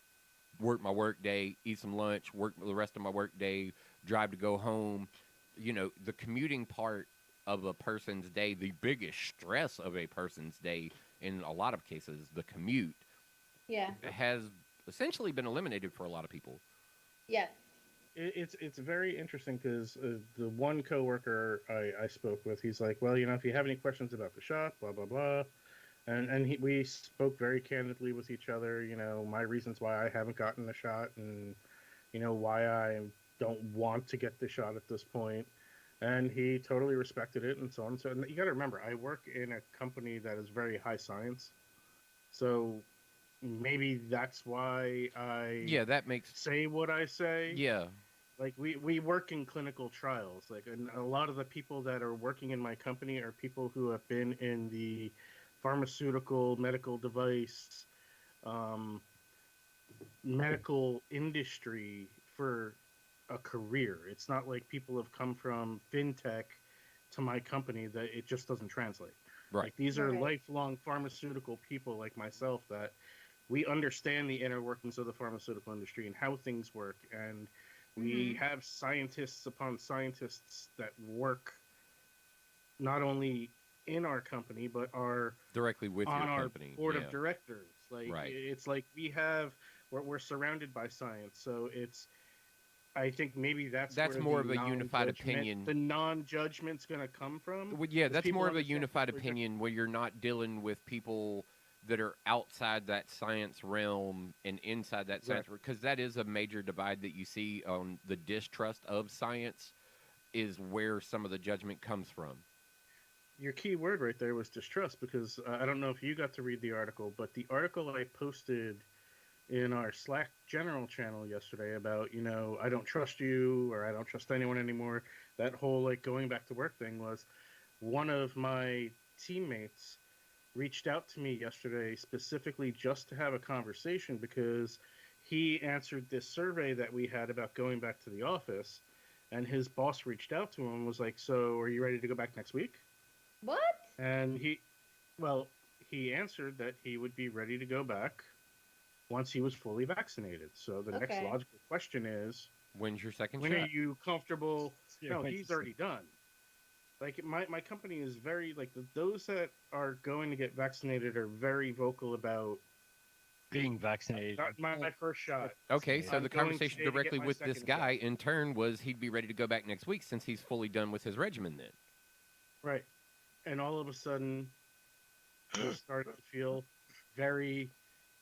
my work day, eat some lunch, work the rest of my work day, drive to go home. You know, the commuting part of a person's day, the biggest stress of a person's day, in a lot of cases, the commute, Yeah. has essentially been eliminated for a lot of people. Yes. It's very interesting because the one coworker I spoke with, he's like, well, if you have any questions about the shot, blah blah blah, and we spoke very candidly with each other. My reasons why I haven't gotten the shot, and why I don't want to get the shot at this point, and he totally respected it and so on. So you got to remember, I work in a company that is very high science, so maybe that's why I that makes say what I say. yeah. Like we work in clinical trials, like, and a lot of the people that are working in my company are people who have been in the pharmaceutical, medical device, um, medical industry for a career. It's not like people have come from fintech to my company that it just doesn't translate. Right. Like, these are Right. lifelong pharmaceutical people like myself that we understand the inner workings of the pharmaceutical industry and how things work, and we have scientists upon scientists that work not only in our company but are Directly with on your our company. board yeah. of directors. Like, Right. it's like we're surrounded by science, so I think maybe that's That's where more the of a unified non-judgment- opinion. The non-judgment's going to come from. Well, yeah, 'cause that's people more of a understand unified completely different- opinion where you're not dealing with people that are outside that science realm and inside that science, because that is a major divide that you see on the distrust of science is where some of the judgment comes from. Your key word right there was distrust, because I don't know if you got to read the article, but the article I posted in our Slack general channel yesterday about, I don't trust you, or I don't trust anyone anymore, that whole, like, going back to work thing, was one of my teammates reached out to me yesterday specifically just to have a conversation, because he answered this survey that we had about going back to the office, and his boss reached out to him and was like, so are you ready to go back next week? What? And he answered that he would be ready to go back once he was fully vaccinated. So the next Okay. logical question is, When's your second when shot? are you comfortable? Yeah, No, when's he's your already done. Like, my company is very, like, those that are going to get vaccinated are very vocal about Being vaccinated. not my first shot. Okay, so I'm the going conversation today to get directly my with this second guy in turn was he'd be ready to go back next week since he's fully done with his regimen then. Right. And all of a sudden, he started to feel very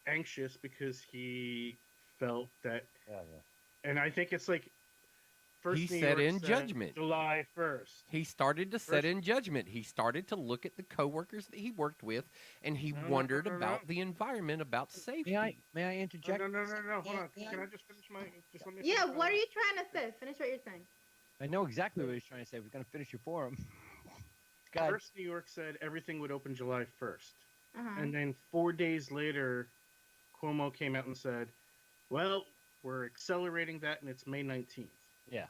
anxious because he felt that, and I think it's like, first He New set York in said judgment. July 1st. He started to set First- in judgment. He started to look at the coworkers that he worked with, and he No, wondered no. about the environment, about safety. May I interject? No. Hold on. Can I just finish just let me Yeah, finish what my- are you trying to say? Finish what you're saying. I know exactly what he's trying to say. We're going to finish it for him. God. First, New York said everything would open July 1st. Uh-huh. And then 4 days later, Cuomo came out and said, well, we're accelerating that, and it's May 19th. Yeah.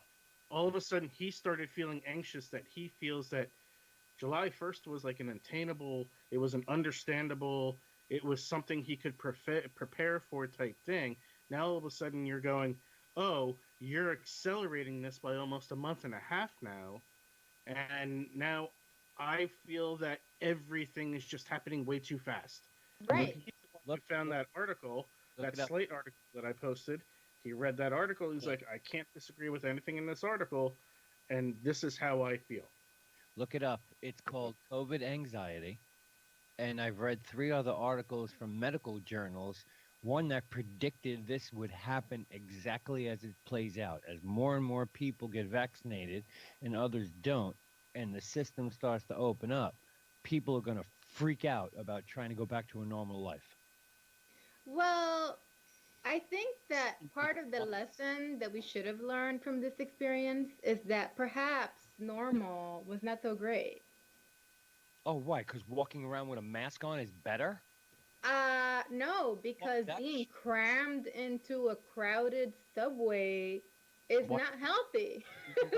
All of a sudden, he started feeling anxious that he feels that July 1st was like an attainable, it was an understandable, it was something he could prepare for type thing. Now, all of a sudden, you're going, oh, you're accelerating this by almost a month and a half now. And now I feel that everything is just happening way too fast. Right. He's the one who found that article, Look that it up. Slate article that I posted. He read that article. He's like, I can't disagree with anything in this article, and this is how I feel. Look it up. It's called COVID anxiety. And I've read 3 other articles from medical journals. One that predicted this would happen exactly as it plays out. As more and more people get vaccinated and others don't, and the system starts to open up, people are going to freak out about trying to go back to a normal life. Well, I think that part of the lesson that we should have learned from this experience is that perhaps normal was not so great. Oh, why? Because walking around with a mask on is better? No, because that's- being crammed into a crowded subway is What? not healthy.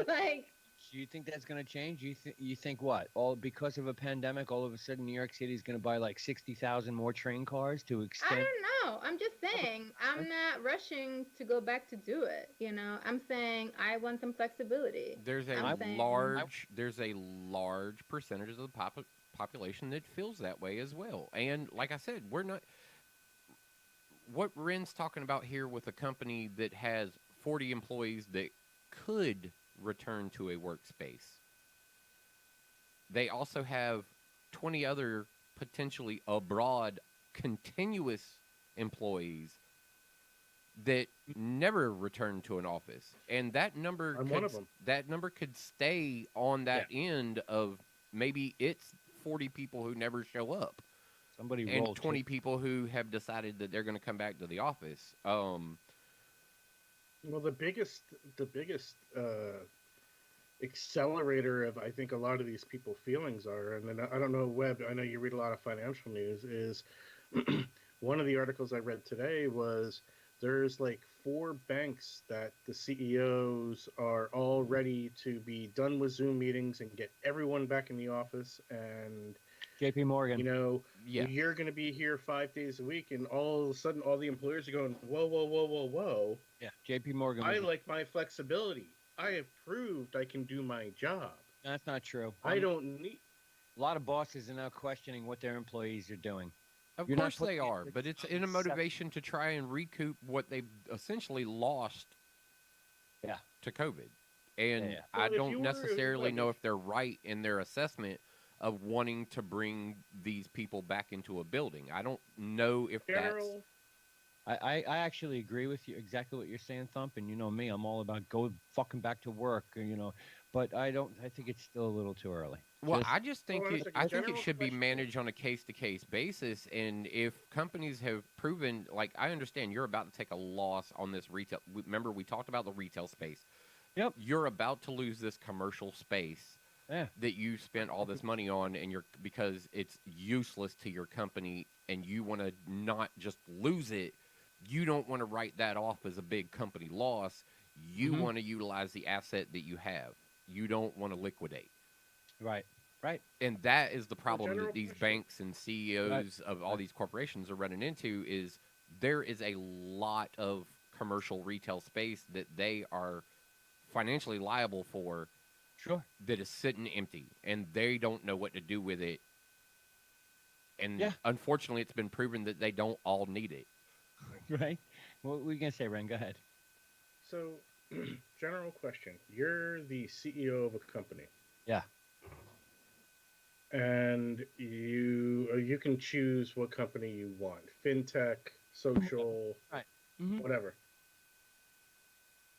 Like, Do you think that's going to change? You think what? All because of a pandemic, all of a sudden New York City is going to buy like 60,000 more train cars to I extend? don't know. I'm just saying, I'm not rushing to go back to do it. I'm saying I want some flexibility. There's a I'm saying- large percentage of the population that feels that way as well. And like I said, we're not. What Ren's talking about here with a company that has 40 employees that could return to a workspace. They also have 20 other potentially abroad continuous employees that never return to an office, and that number I'm one of them. that number could stay on that end of maybe it's 40 people who never show up Somebody and rolled 20 people who have decided that they're going to come back to the office. Well, the biggest accelerator of, I think, a lot of these people feelings are, and then I don't know, Webb, I know you read a lot of financial news, is one of the articles I read today was there's like 4 banks that the CEOs are all ready to be done with Zoom meetings and get everyone back in the office, and JP Morgan. you know, Yeah. you're going to be here 5 days a week, and all of a sudden all the employers are going, whoa, whoa, whoa, whoa, whoa. Yeah, JP Morgan. I like my flexibility. I have proved I can do my job. That's not true. I don't need. A lot of bosses are now questioning what their employees are doing. Of You're not course they putting are, but it's in a motivation to try and recoup what they've essentially lost Yeah. to COVID. And Yeah. I Well, if don't you were- necessarily look, know if- if they're right in their assessment of wanting to bring these people back into a building. I don't know if that's... General, I actually agree with you exactly what you're saying, Thump. And you know me, I'm all about go fucking back to work, you know. But I think it's still a little too early. Well, Just- I just think Hold on a it, second. I think it General should be question. managed on a case-to-case basis. And if companies have proven, like, I understand you're about to take a loss on this retail. Remember, we talked about the retail space. Yep. You're about to lose this commercial space Yeah. that you spent all this money on, and because it's useless to your company, and you want to not just lose it. You don't want to write that off as a big company loss. You Mhm. want to utilize the asset that you have. You don't want to liquidate. Right. And that is the problem general that these question. banks and CEOs of all these corporations are running into is there is a lot of commercial retail space that they are financially liable for Sure. that is sitting empty, and they don't know what to do with it. And Yeah. unfortunately, it's been proven that they don't all need it. Right. What were you gonna say, Ren? Go ahead. so, general question. You're the CEO of a company. Yeah. And you can choose what company you want. Fintech, social, Mhm. whatever.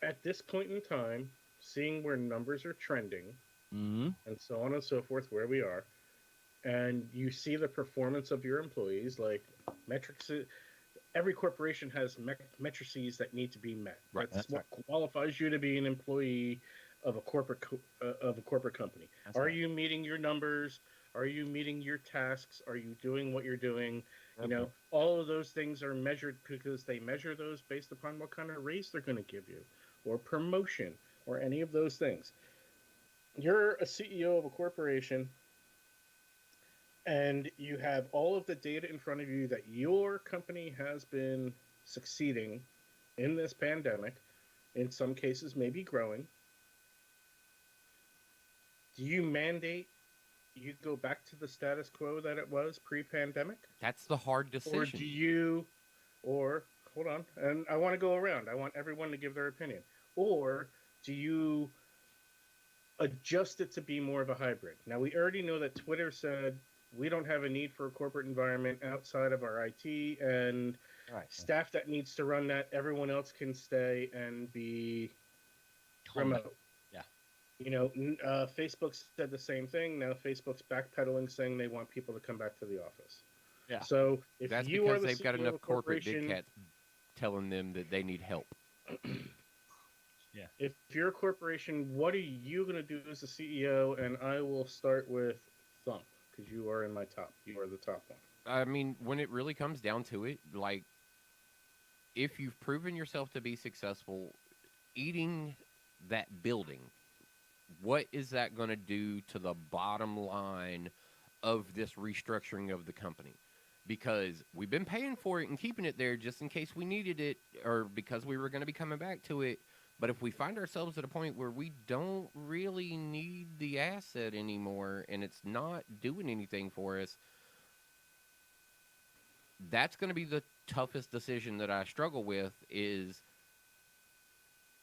At this point in time, seeing where numbers are trending, Mm-hmm. and so on and so forth, where we are, and you see the performance of your employees, like metrics. Every corporation has metrices that need to be met. Right, That's that's what qualifies you to be an employee of a corporate company. That's Are right. you meeting your numbers? Are you meeting your tasks? Are you doing what you're doing? You know, all of those things are measured because they measure those based upon what kind of raise they're going to give you, or promotion, or any of those things. You're a CEO of a corporation, and you have all of the data in front of you that your company has been succeeding in this pandemic, in some cases maybe growing. Do you mandate you go back to the status quo that it was pre-pandemic? That's the hard Or decision. do you, or hold on, and I want to go around. I want everyone to give their opinion. Or do you adjust it to be more of a hybrid? Now, we already know that Twitter said we don't have a need for a corporate environment outside of our IT and Right. staff that needs to run that. Everyone else can stay and be Home. remote. Yeah. You know, Facebook said the same thing. Now Facebook's backpedaling, saying they want people to come back to the office. Yeah. So if That's you are because the they've got CEO of enough a corporate big corporation, cats telling them that they need help. if you're a corporation, what are you going to do as a CEO? And I will start with Thump, because you are in my top. You are the top one. I mean, when it really comes down to it, like, if you've proven yourself to be successful eating that building, what is that going to do to the bottom line of this restructuring of the company? Because we've been paying for it and keeping it there just in case we needed it, or because we were going to be coming back to it. But if we find ourselves at a point where we don't really need the asset anymore and it's not doing anything for us, that's going to be the toughest decision that I struggle with. Is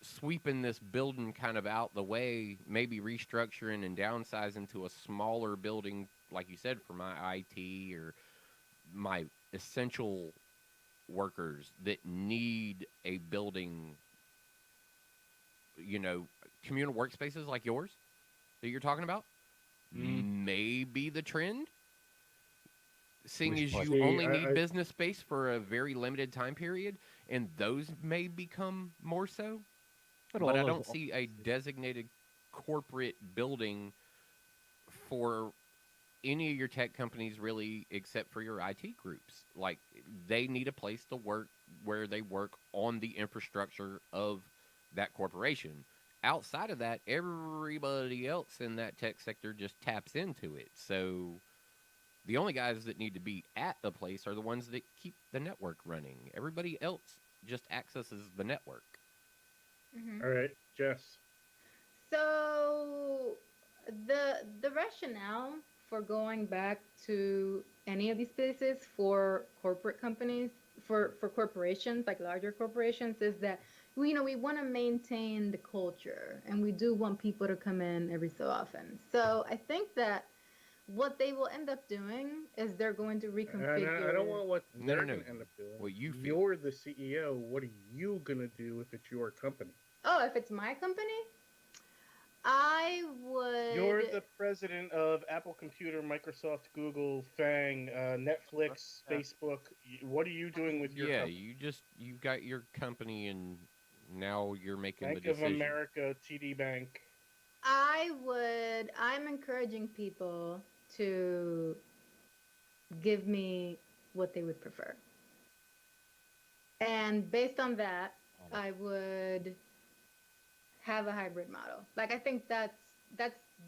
sweeping this building kind of out the way, maybe restructuring and downsizing to a smaller building, like you said, for my IT or my essential workers that need a building, communal workspaces like yours that you're talking about, may be the trend. Seeing as you only need business space for a very limited time period, and those may become more so. But I don't see a designated corporate building for any of your tech companies really, except for your IT groups. Like, they need a place to work where they work on the infrastructure of that corporation. Outside of that, everybody else in that tech sector just taps into it. So the only guys that need to be at the place are the ones that keep the network running. Everybody else just accesses the network. All right, Jess. So the rationale for going back to any of these places for corporate companies, for corporations, like larger corporations, is that we want to maintain the culture, and we do want people to come in every so often. So I think that what they will end up doing is they're going to reconfigure. I don't want what they're No. going to end up doing. What you feel. You're the CEO. What are you going to do if it's your company? Oh, if it's my company, I would. You're the president of Apple Computer, Microsoft, Google, Fang, Netflix, Facebook. What are you doing with your company? you got your company, and now you're making Bank the decision. of America, TD Bank. I'm encouraging people to give me what they would prefer. And based on that, I would have a hybrid model. Like, I think that's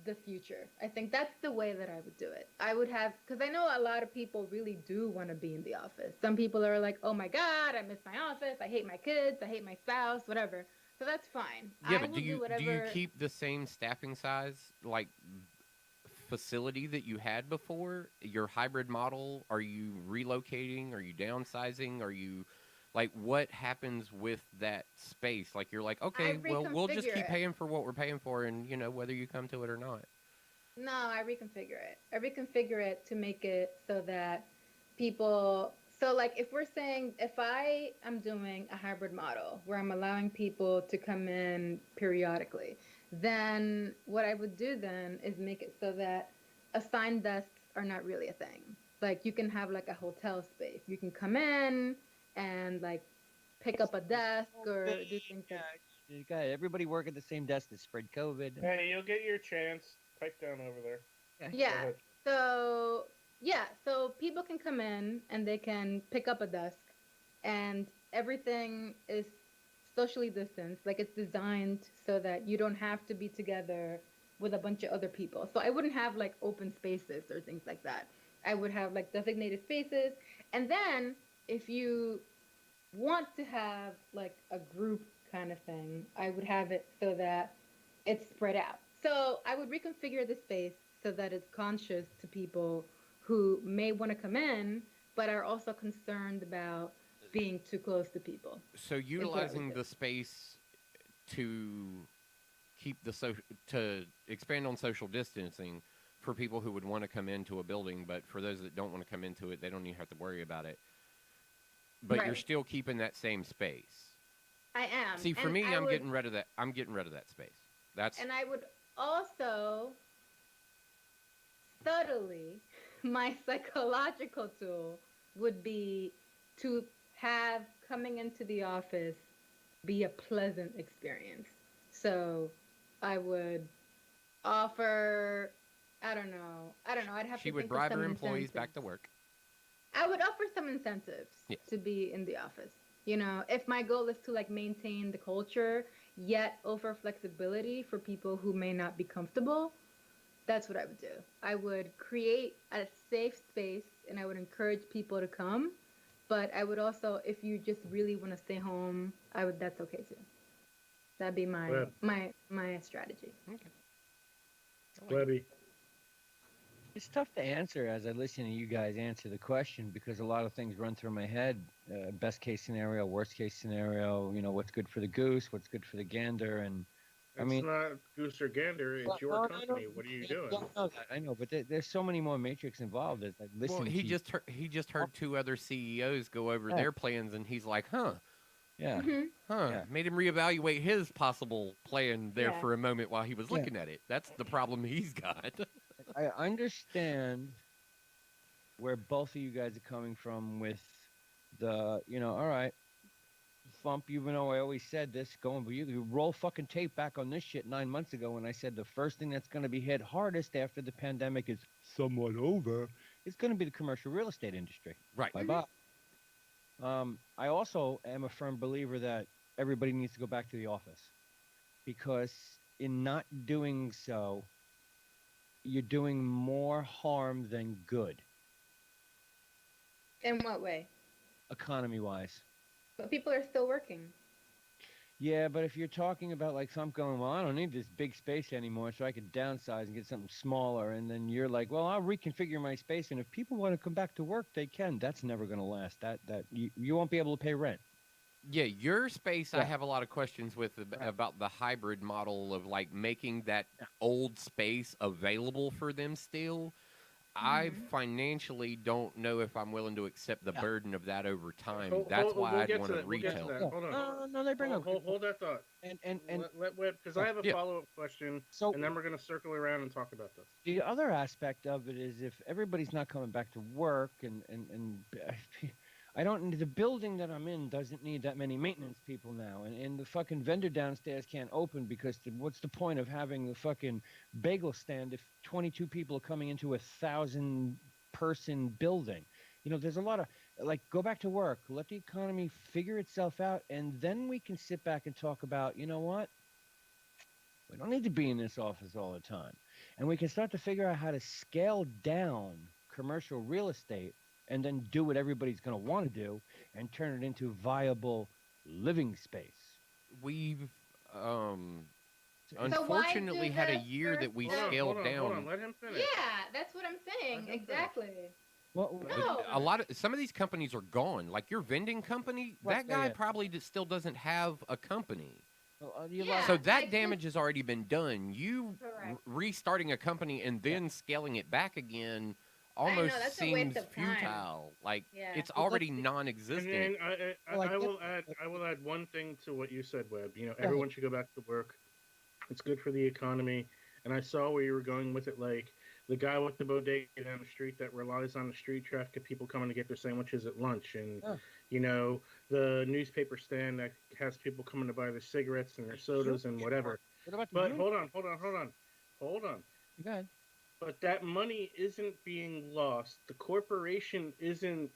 the future. I think that's the way that I would do it. I would have, because I know a lot of people really do want to be in the office. Some people are like, oh my God, I miss my office. I hate my kids. I hate my spouse, whatever. So that's fine. Yeah, but do you keep the same staffing size, like facility that you had before? Your hybrid model? Are you relocating? Are you downsizing? Are you, like, what happens with that space? Like, you're like, okay, well, we'll just keep paying for what we're paying for, and whether you come to it or not. No, I reconfigure it. I reconfigure it to make it so that people. So, like, if I am doing a hybrid model where I'm allowing people to come in periodically, then what I would do then is make it so that assigned desks are not really a thing. Like, you can have, like, a hotel space. You can come in and, like, pick up a desk or do things like that. You got everybody work at the same desk to spread COVID. Hey, you'll get your chance. Pipe down over there. Yeah. So people can come in and they can pick up a desk, and everything is socially distanced. Like, it's designed so that you don't have to be together with a bunch of other people. So I wouldn't have, like, open spaces or things like that. I would have, like, designated spaces. And then if you want to have, like, a group kind of thing, I would have it so that it's spread out. So I would reconfigure the space so that it's conscious to people who may want to come in, but are also concerned about being too close to people. So utilizing the space to keep to expand on social distancing for people who would want to come into a building, but for those that don't want to come into it, they don't even have to worry about it. But You're still keeping that same space. I am. See, for me, I'm getting rid of that. I'm getting rid of that space. And I would also subtly, my psychological tool would be to have coming into the office be a pleasant experience. So I would offer, I don't know. I'd have she to would think bribe of her some employees incentives. back to work. I would offer some incentives to be in the office. If my goal is to, like, maintain the culture, yet offer flexibility for people who may not be comfortable, that's what I would do. I would create a safe space, and I would encourage people to come. But I would also, if you just really want to stay home, that's okay too. That'd be my strategy. Okay. Webby. It's tough to answer as I listen to you guys answer the question because a lot of things run through my head. Best case scenario, worst case scenario. What's good for the goose, what's good for the gander, and I It's mean, not Goose or Gander. It's your no, no, company. What are you doing? I know that. I know, but there's so many more matrix involved as I Well, listen he to. just heard two other CEOs go over Yeah. their plans, and he's like, Yeah, Yeah. made him reevaluate his possible plan there Yeah. for a moment while he was Yeah. looking at it. That's the problem he's got. I understand where both of you guys are coming from with the, all right, Flump, even though I always said this, but you roll fucking tape back on this shit 9 months ago when I said the first thing that's going to be hit hardest after the pandemic is somewhat over, it's going to be the commercial real estate industry. Right. Bye-bye. I also am a firm believer that everybody needs to go back to the office because in not doing so, you're doing more harm than good, In what way? economy-wise. But people are still working. Yeah, but if you're talking about like some going, well, I don't need this big space anymore, so I could downsize and get something smaller, and then you're like, well, I'll reconfigure my space, and if people want to come back to work, they can. That's never going to last. That you won't be able to pay rent. Yeah, your space, I Yeah. have a lot of questions with about the hybrid model of like making that old space available for them still. I financially don't know if I'm willing to accept the burden of that over time. That's why we'll I'd get want to to that. We'll get to retail. that. Hold on. No, they bring up Hold that thought. and Let Webb, because I have a Yeah. follow-up question, So and then we're going to circle around and talk about this. the other aspect of it is if everybody's not coming back to work and I don't need the building that I'm in doesn't need that many maintenance people now and the fucking vendor downstairs can't open because what's the point of having the fucking bagel stand if 22 people are coming into 1,000-person building? There's a lot of like go back to work, let the economy figure itself out, and then we can sit back and talk about, what? We don't need to be in this office all the time. And we can start to figure out how to scale down commercial real estate and then do what everybody's going to want to do and turn it into viable living space. We've why unfortunately do had a the year that we first- scaled Hold on. down. Let him finish. Yeah, that's what I'm saying. Let him finish. Exactly. Well, No. Some of these companies are gone. Like your vending company, Right, that guy yeah. probably still doesn't have a company. you Yeah. So that like damage has already been done. You Correct. restarting a company and then scaling it back again almost that's a waste seems of time. futile. Like Yeah. it's Well, already And non-existent. then Well, I I will get- add one thing to what you said, Webb. Everyone should go back to work. It's good for the economy. And I saw where you were going with it, like the guy with the bodega down the street that relies on the street traffic of people coming to get their sandwiches at lunch, and the newspaper stand that has people coming to buy their cigarettes and their sodas and whatever. What about the But union? hold on. Go ahead. But that money isn't being lost. The corporation isn't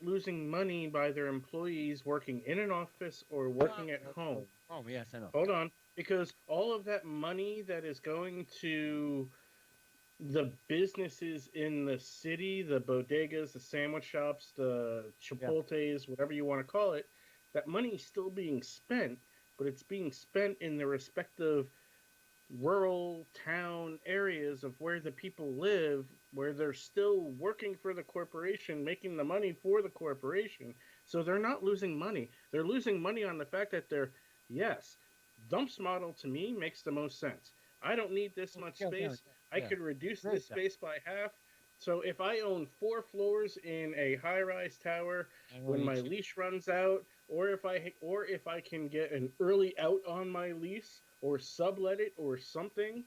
losing money by their employees working in an office or working at home. Oh, yes, I know. Hold on, because all of that money that is going to the businesses in the city, the bodegas, the sandwich shops, the Chipotles, whatever you want to call it, that money is still being spent, but it's being spent in the respective rural town areas of where the people live, where they're still working for the corporation, making the money for the corporation. So they're not losing money. They're losing money on the fact that dumps model to me makes the most sense. I don't need this much space. I could reduce this space by half. So if I own 4 floors in a high-rise tower, when my lease runs out, or if I can get an early out on my lease or sublet it or something,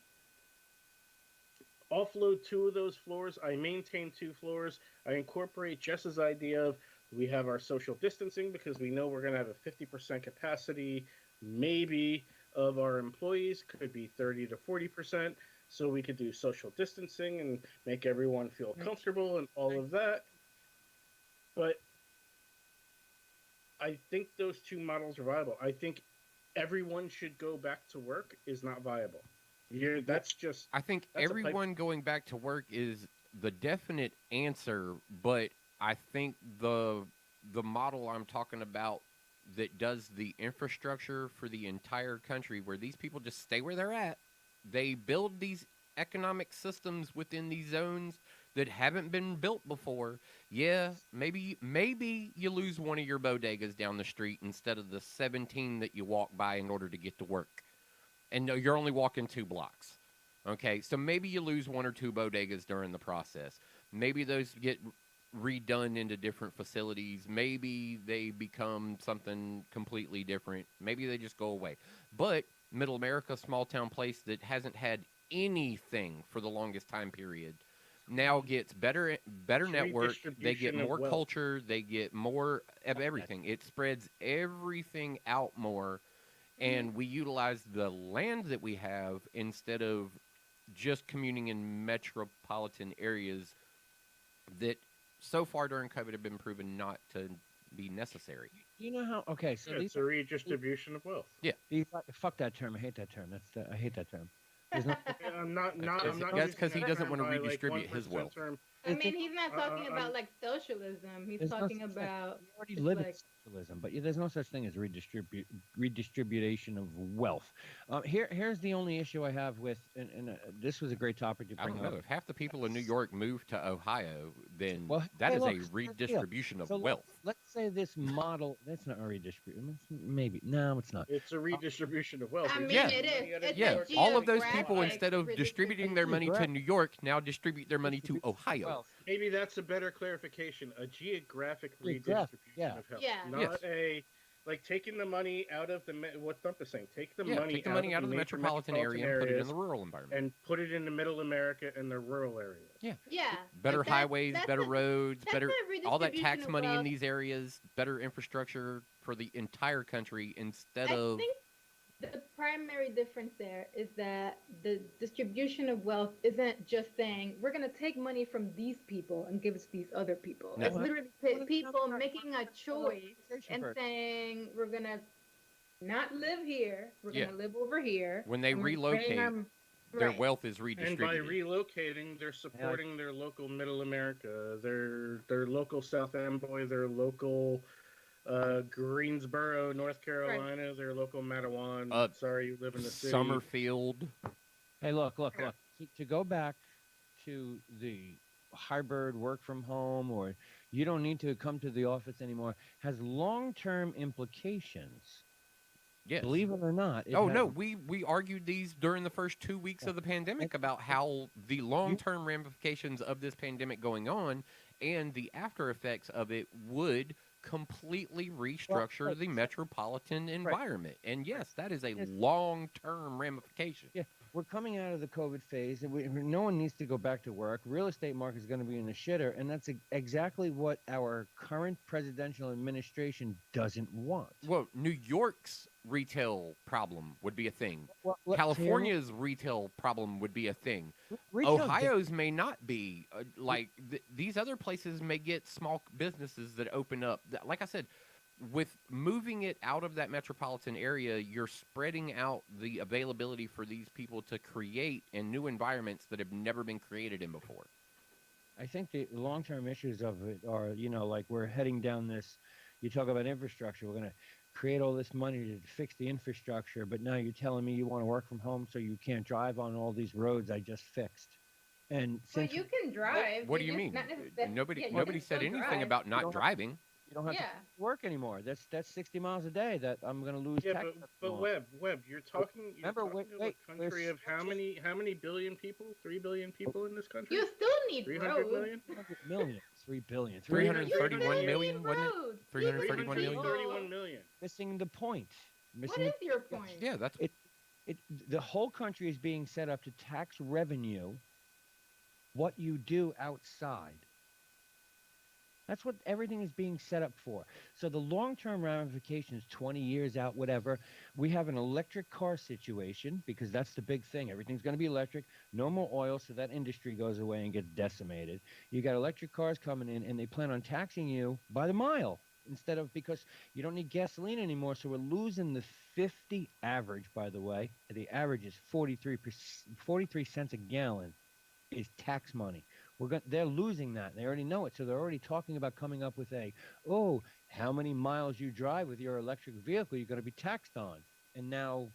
offload 2 of those floors. I maintain 2 floors. I incorporate Jess's idea of we have our social distancing because we know we're going to have a 50% capacity, maybe, of our employees. Could be 30 to 40%. So we could do social distancing and make everyone feel comfortable and all of that. But I think those 2 models are viable. I think everyone should go back to work is not viable. I think everyone going back to work is the definite answer, but I think the model I'm talking about that does the infrastructure for the entire country where these people just stay where they're at, they build these economic systems within these zones that haven't been built before, yeah, maybe you lose one of your bodegas down the street instead of the 17 that you walk by in order to get to work. And no, you're only walking 2 blocks. Okay, so maybe you lose 1 or 2 bodegas during the process. Maybe those get redone into different facilities. Maybe they become something completely different. Maybe they just go away. But Middle America, small town place that hasn't had anything for the longest time period, now gets better network. They get more culture. They get more of everything. It spreads everything out more, and we utilize the land that we have instead of just commuting in metropolitan areas that so far during COVID have been proven not to be necessary. You know how? Okay, so It's a redistribution of wealth. fuck that term. I hate that term. I hate that term. There's no, I'm not. That's because he doesn't want to redistribute his wealth. I mean, he's not talking about like socialism. He's talking about we already live in like socialism, but there's no such thing as redistribution of wealth. Here's the only issue I have with, and this was a great topic to I bring don't know. up. If half the people in New York move to Ohio, then Well, that hey, is look, a redistribution of So wealth. Let's say this model. That's not a redistribution. Maybe no, it's not. It's a redistribution of wealth. I mean, Yeah. it is. It's Yeah, a all of those people, geographic instead of distributing their money to Geographic. New York, now distribute their money to Ohio. Wealth. Maybe that's a better clarification. A geographic Geographic, redistribution yeah. of health, Yeah. not Yes. like taking the money out of the what Trump is saying. Take the Yeah, money take the money out of the major metropolitan area and put it in areas the rural environment. and put it in the Middle America and the rural areas. Yeah. Better Like, highways, that's better a- roads, that's better a all that redistribution tax of money in wealth. these areas, better infrastructure for the entire country instead I of think the primary difference there is that the distribution of wealth isn't just saying we're going to take money from these people and give it to these other people. No. It's literally people making a choice and First. saying we're going to not live here, we're Yeah. going to live over here. when they and we're paying relocate, our- their right. wealth is And by redistributed. relocating, they're supporting their local Middle America, their local South Amboy, their local Greensboro, North Carolina, their local Matawan. Sorry, you live in the city. Summerfield. Hey, look. To go back to the hybrid work from home, or you don't need to come to the office anymore, has long-term implications. Yes. Believe it or not. Oh no, we argued these during the first 2 weeks of the pandemic about how the long-term ramifications of this pandemic going on and the after effects of it would completely restructure the metropolitan environment. And yes, that is a long-term ramification. Yeah, we're coming out of the COVID phase, and no one needs to go back to work. Real estate market is going to be in the shitter, and that's exactly what our current presidential administration doesn't want. Well, New York's retail problem would be a thing. Well, California's retail problem would be a thing. retail- Ohio's may not be. These other places may get small businesses that open up. Like I said, with moving it out of that metropolitan area, you're spreading out the availability for these people to create in new environments that have never been created in before. I think the long-term issues of it are, like we're heading down this. You talk about infrastructure. We're going to create all this money to fix the infrastructure, but now you're telling me you want to work from home, so you can't drive on all these roads I just fixed. And Well, since you can drive. What do you're you just mean? not necessarily- Nobody yeah, you nobody can said still anything drive. about not don't have- driving. you don't have Yeah. to work anymore. That's 60 miles a day that I'm going to lose. Yeah, tax but on. Webb, you're talking. Remember, you're wait, talking of a country of how many billion people? 3 billion people in this country. You still need 300 roads. million. 300 million, 3 billion, 331 You million, need wasn't it? roads. 331 million? 331 million. Missing the point. What Missing is your point? Yeah, that's the whole country is being set up to tax revenue what you do outside. That's what everything is being set up for. So the long-term ramifications, 20 years out, whatever, we have an electric car situation because that's the big thing. Everything's going to be electric, no more oil, so that industry goes away and gets decimated. You got electric cars coming in, and they plan on taxing you by the mile instead of, because you don't need gasoline anymore, so we're losing the 50 average, by the way. The average is 43 cents a gallon is tax money. They're losing that. They already know it. So they're already talking about coming up with how many miles you drive with your electric vehicle you're going to be taxed on. And now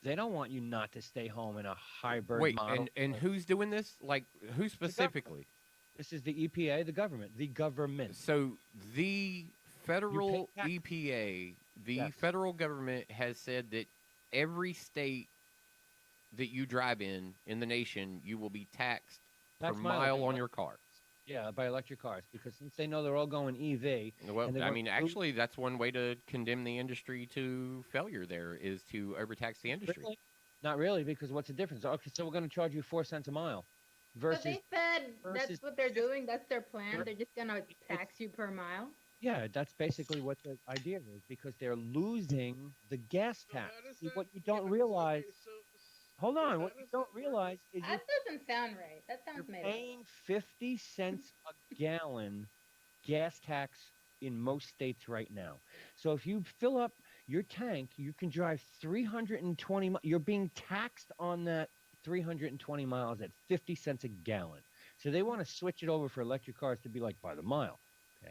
They don't want you not to stay home in a hybrid Wait, model. and who's doing this? Like, who specifically? This is the EPA, the government. The government. So the federal tax- EPA, the Yes. federal government has said that every state that you drive in the nation, you will be taxed per Tax mile on by- your car. Yeah, by electric cars, because since they know they're all going EV. Well, and they I want mean, to- actually, that's one way to condemn the industry to failure. There is to overtax the industry. Really? Not really, because what's the difference? Okay, so we're going to charge you 4 cents a mile, But versus they said versus that's what they're doing. That's their plan. Ver- They're just gonna tax you per mile. yeah, that's basically what the idea is, because they're losing the gas tax. See, what you don't realize. Hold on, what you don't realize is That doesn't sound right. That you're sounds made up. paying 50 cents a gallon gas tax in most states right now. So if you fill up your tank, you can drive 320 miles. You're being taxed on that 320 miles at 50 cents a gallon. So they want to switch it over for electric cars to be like by the mile,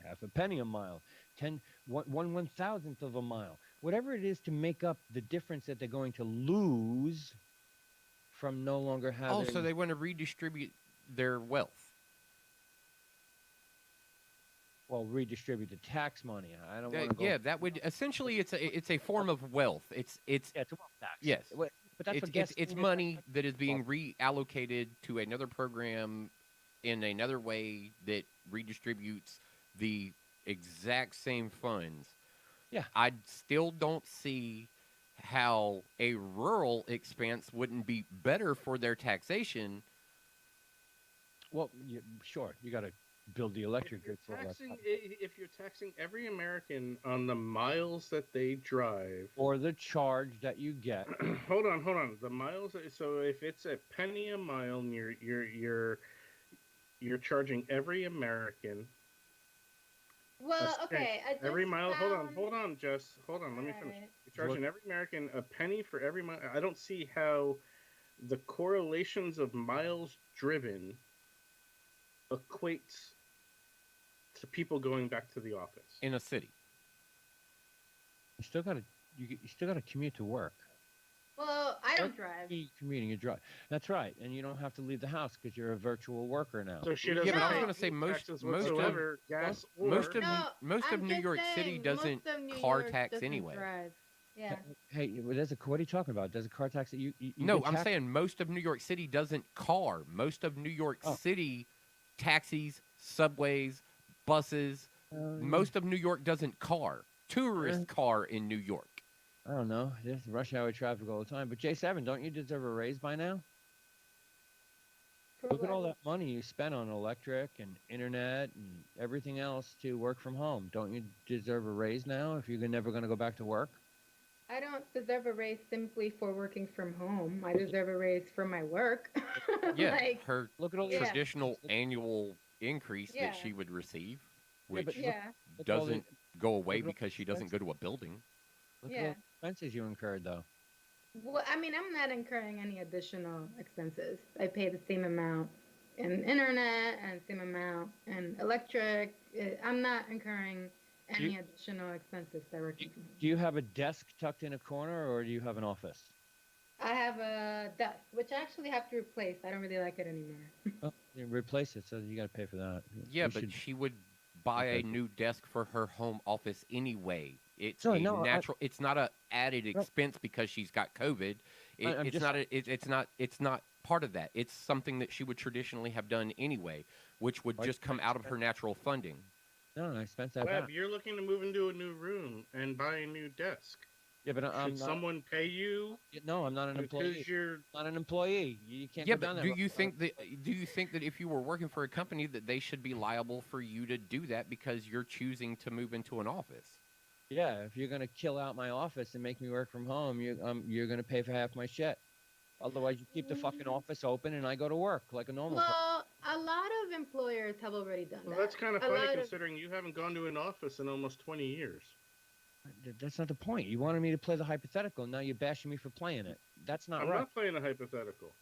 half a penny a mile, 1/1000th of a mile, whatever it is to make up the difference that they're going to lose from no longer having. Oh, so they want to redistribute their wealth. Well, redistribute the tax money. I don't want to go. Yeah, that would essentially it's a form of wealth. It's Yeah, it's a wealth tax. Yes. But that's what it's gasoline is. money that is being reallocated to another program in another way that redistributes the exact same funds. Yeah. I still don't see how a rural expense wouldn't be better for their taxation. Well, sure, you got to build the electric grid for all that stuff. If you're taxing every American on the miles that they drive, Or the charge that you get. hold on, the miles. So if it's a penny a mile, and you're charging every American Well, okay. I every just mile. found- Hold on, Jess. Hold on, let me finish. Alright. You're charging every American a penny for every mile. I don't see how the correlations of miles driven equates to people going back to the office. In a city. You still got to commute to work. Well, I don't drive. You commuting, you drive. That's right, and you don't have to leave the house because you're a virtual worker now. So she Yeah, doesn't but I was pay gonna say any most taxes of whatsoever, gas or most of No, most of I'm New just York City saying, doesn't most of New car York tax doesn't anyway. drive. Yeah. Hey, what are you talking about? There's a car tax that you No, get I'm taxed- saying most of New York City doesn't car. Most of New York Oh. City taxis, subways, buses. Most of New York doesn't car. Tourist car in New York. I don't know. There's rush hour traffic all the time. But J7, don't you deserve a raise by now? For Look at all what? that money you spent on electric and internet and everything else to work from home. Don't you deserve a raise now if you're never going to go back to work? I don't deserve a raise simply for working from home. I deserve a raise for my work. Yeah, Like, her Look at all Yeah. the traditional annual increase Yeah. that she would receive, Yeah, which but look- yeah. look at all the- doesn't go away look at all because she the doesn't go to a building. Look at all Yeah. the expenses you incurred, though. Well, I mean, I'm not incurring any additional expenses. I pay the same amount in internet and same amount in electric. I'm not incurring any additional expenses by working from home. Do you have a desk tucked in a corner, or do you have an office? I have a desk, which I actually have to replace. I don't really like it anymore. Oh, you replace it, so you got to pay for that. Yeah, You but should- she would buy a Okay. new desk for her home office anyway. It's Sure, a no, natural. It's not a added expense because she's got COVID. I'm It's just- not. It's not part of that. It's something that she would traditionally have done anyway, which would Like- just come out of her natural funding. No, I spent that Web, back. you're looking to move into a new room and buy a new desk. Yeah, but I'm Should not. someone pay you No, I'm not an employee. because you're? Not an employee. You can't Yeah, go down but that do you road. think that if you were working for a company that they should be liable for you to do that because you're choosing to move into an office? Yeah, if you're gonna kill out my office and make me work from home, you're gonna pay for half my shit. Otherwise, you keep the fucking office open and I go to work like a normal person. Well, a lot of employers have already done Well, that. that's kind of A funny lot of- considering you haven't gone to an office in almost 20 years. That's not the point. You wanted me to play the hypothetical, now you're bashing me for playing it. That's not I'm right. not playing a hypothetical.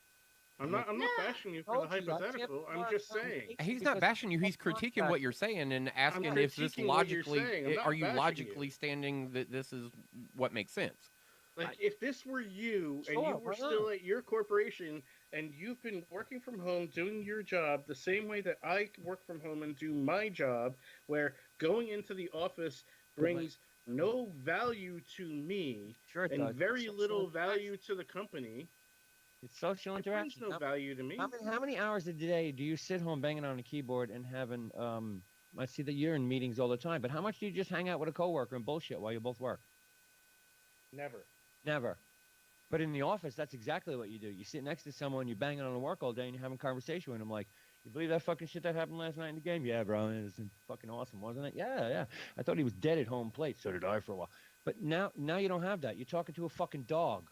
I'm not No. bashing you for the Told you, I can't hypothetical. I'm work just on saying. it. He's not Because bashing you. it's He's a critiquing contract. what you're saying and asking if this critiquing what you're logically saying. I'm not are you bashing logically you. standing that this is what makes sense. Like, if this were you and Sure, you were why still not? at your corporation and you've been working from home doing your job the same way that I work from home and do my job, where going into the office brings no value to me Sure it and does. very Social little interaction. value to the company, It's social it brings interaction. no value to me. How many hours a day do you sit home banging on a keyboard and having I see that you're in meetings all the time, but how much do you just hang out with a coworker and bullshit while you both work? Never. Never. But in the office, that's exactly what you do. You sit next to someone, you're banging on the work all day, and you're having a conversation with them. Like, you believe that fucking shit that happened last night in the game? Yeah, bro, it was fucking awesome, wasn't it? Yeah, yeah. I thought he was dead at home plate. So did I for a while. But now you don't have that. You're talking to a fucking dog.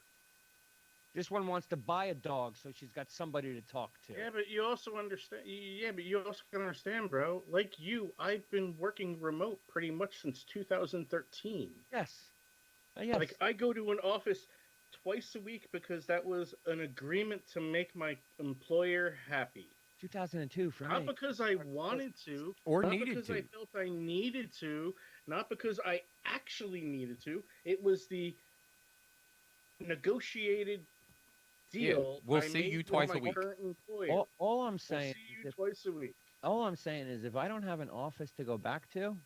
This one wants to buy a dog, so she's got somebody to talk to. Yeah, but you also understand. Yeah, but you also can understand, bro. Like you, I've been working remote pretty much since 2013. Yes. Yes. Like, I go to an office twice a week because that was an agreement to make my employer happy. 2002 for Not me. because I wanted to, Or not needed because to. I felt I needed to, not because I actually needed to. It was the negotiated deal. we'll I see made you with twice my a week. current employer. All I'm We'll saying see is you twice a week. all I'm saying is if I don't have an office to go back to,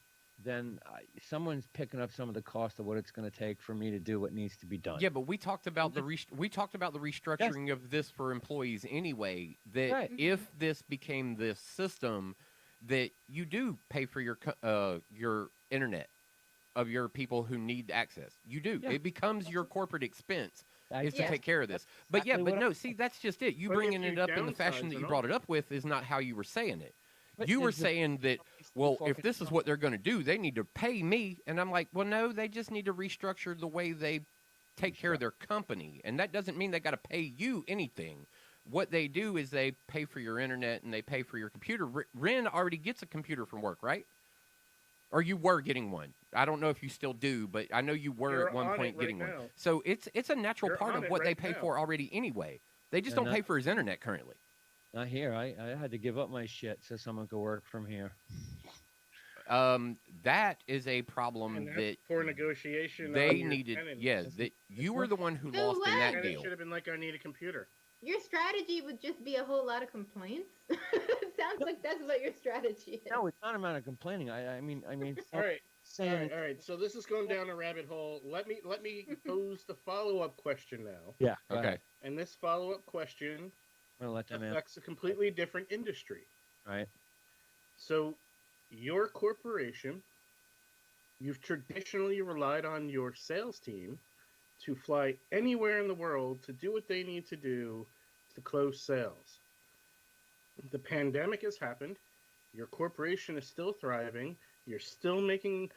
then someone's picking up some of the cost of what it's going to take for me to do what needs to be done. Yeah, but we talked about the restructuring of this for employees anyway. That Right. if this became this system, that you do pay for your internet of your people who need access. You do. Yeah. It becomes your corporate expense is to Yeah. take care of this. That's But yeah, exactly but what no, see, that's just it. You But if bringing you it up in the fashion downsize that and you all- brought it up with is not how you were saying it. But You were is the- saying that, well, if this is what they're going to do, they need to pay me. And I'm like, well, no, they just need to restructure the way they take care of their company. And that doesn't mean they got to pay you anything. What they do is they pay for your internet and they pay for your computer. Ren already gets a computer from work, right? Or you were getting one. I don't know if you still do, but I know you were You're at one on point it right getting now. one. So it's a natural You're part on of it what they right pay now. for already anyway. They just And don't pay for his internet currently. Not here. I had to give up my shit so someone could work from here. That is a problem And that's that for negotiation. they on your needed. tenant. Yeah, that you were the one who So lost in what? that And it deal. should have been like, I need a computer. Your strategy would just be a whole lot of complaints. Sounds like that's what your strategy is. No, it's not a matter of complaining. I mean, All right. saying, All right. So this is going down a rabbit hole. Let me pose the follow-up question now. yeah, go Okay. ahead. And this follow-up question I'm gonna let them in. affects a completely different industry. Right. So, your corporation, you've traditionally relied on your sales team to fly anywhere in the world to do what they need to do to close sales. The pandemic has happened. Your corporation is still thriving. You're still making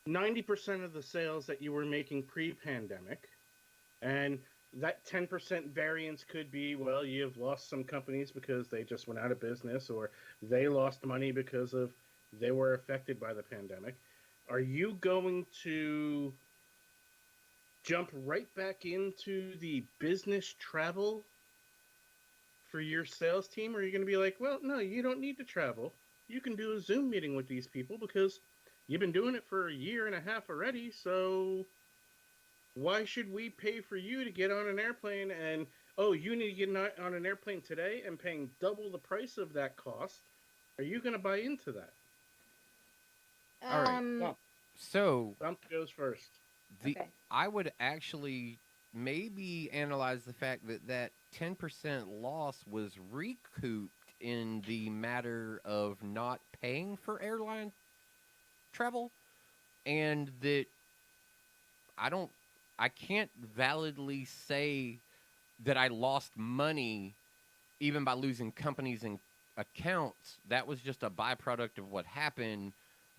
90% of the sales that you were making pre-pandemic. And that 10% variance could be, well, you've lost some companies because they just went out of business, or they lost money because of they were affected by the pandemic. Are you going to jump right back into the business travel for your sales team? Or are you going to be like, well, no, you don't need to travel. You can do a Zoom meeting with these people because you've been doing it for a year and a half already, so why should we pay for you to get on an airplane and, oh, you need to get on an airplane today and paying double the price of that cost? Are you going to buy into that? All right. So Bump goes first. Okay. I would actually maybe analyze the fact that 10% loss was recouped in the matter of not paying for airline travel, and that I can't validly say that I lost money even by losing companies and accounts. That was just a byproduct of what happened.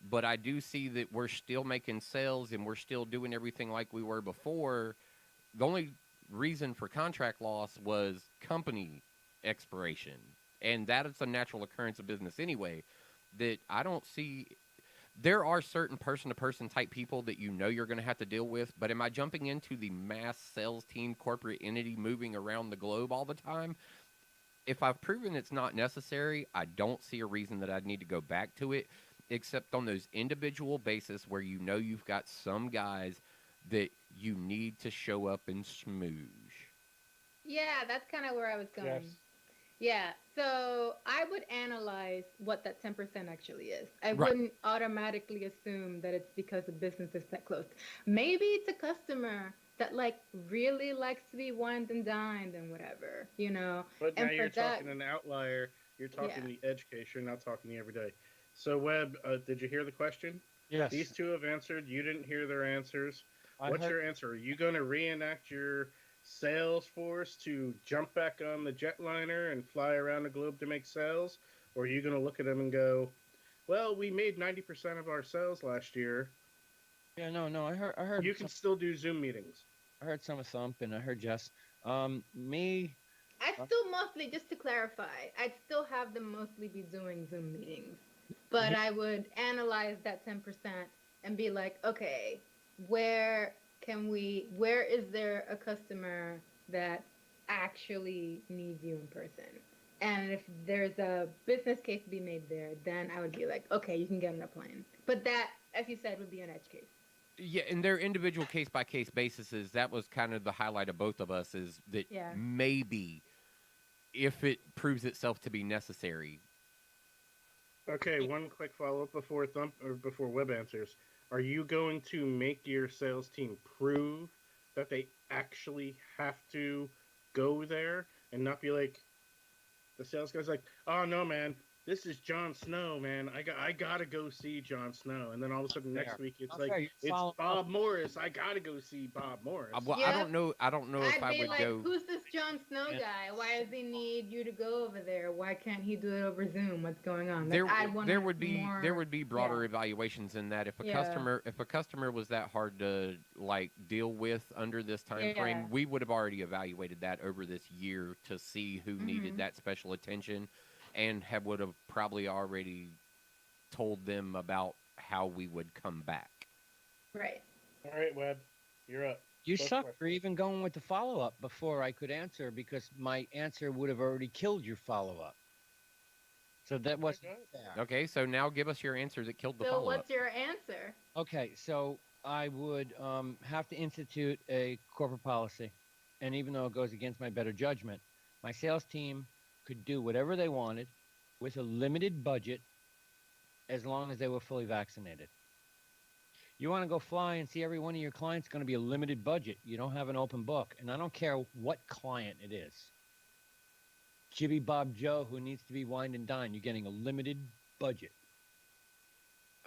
But I do see that we're still making sales and we're still doing everything like we were before. The only reason for contract loss was company expiration. And that is a natural occurrence of business anyway. That I don't see. There are certain person-to-person type people that you know you're going to have to deal with. But am I jumping into the mass sales team corporate entity moving around the globe all the time? If I've proven it's not necessary, I don't see a reason that I'd need to go back to it, except on those individual basis where you know you've got some guys that you need to show up and smoosh. Yeah, that's kind of where I was going. Yes. Yeah, so I would analyze what that 10% actually is. I Right. wouldn't automatically assume that it's because the business is that closed. Maybe it's a customer that like really likes to be wined and dined and whatever, you know. But now And for you're that, talking an outlier. You're talking yeah. the edge case. You're not talking the everyday. So, Webb, did you hear the question? Yes. These two have answered. You didn't hear their answers. I What's heard- your answer? Are you going to reenact your sales force to jump back on the jetliner and fly around the globe to make sales? Or are you going to look at them and go, well, we made 90% of our sales last year. Yeah, no. I heard. You can still do Zoom meetings. I heard some of Thump, and I heard Jess. Me. I'd still mostly, just to clarify, I'd still have them mostly be doing Zoom meetings. But I would analyze that 10% and be like, okay, where is there a customer that actually needs you in person? And if there's a business case to be made there, then I would be like, okay, you can get on a plane. But that, as you said, would be an edge case. Yeah, in their individual case-by-case basis, that was kind of the highlight of both of us, is that Yeah. maybe if it proves itself to be necessary. Okay, one quick follow-up before Webb answers. Are you going to make your sales team prove that they actually have to go there and not be like, the sales guy's like, oh no, man, this is Jon Snow, man. I gotta go see Jon Snow, and then all of a sudden next week it's Not like, fair. You it's follow Bob up. Morris. I gotta go see Bob Morris. Well, Yeah. I don't know if I I'd be would like, go. who's this Jon Snow Yeah. guy? Why does he need you to go over there? Why can't he do it over Zoom? What's going on? Like, There, I'd want there would be more, there would be broader yeah. evaluations in that. If a Yeah. customer was that hard to like deal with under this time Yeah. frame, we would have already evaluated that over this year to see who needed Mhm. that special attention, and would have probably already told them about how we would come back. Right. All right, Webb, you're up. You First suck question. for even going with the follow-up before I could answer, because my answer would have already killed your follow-up. So that wasn't fair. Okay, so now give us your answer that killed the So follow-up. what's your answer? Okay, so I would have to institute a corporate policy, and even though it goes against my better judgment, my sales team could do whatever they wanted with a limited budget as long as they were fully vaccinated. You want to go fly and see every one of your clients, going to be a limited budget. You don't have an open book, and I don't care what client it is. Jibby Bob Joe, who needs to be wined and dined, you're getting a limited budget.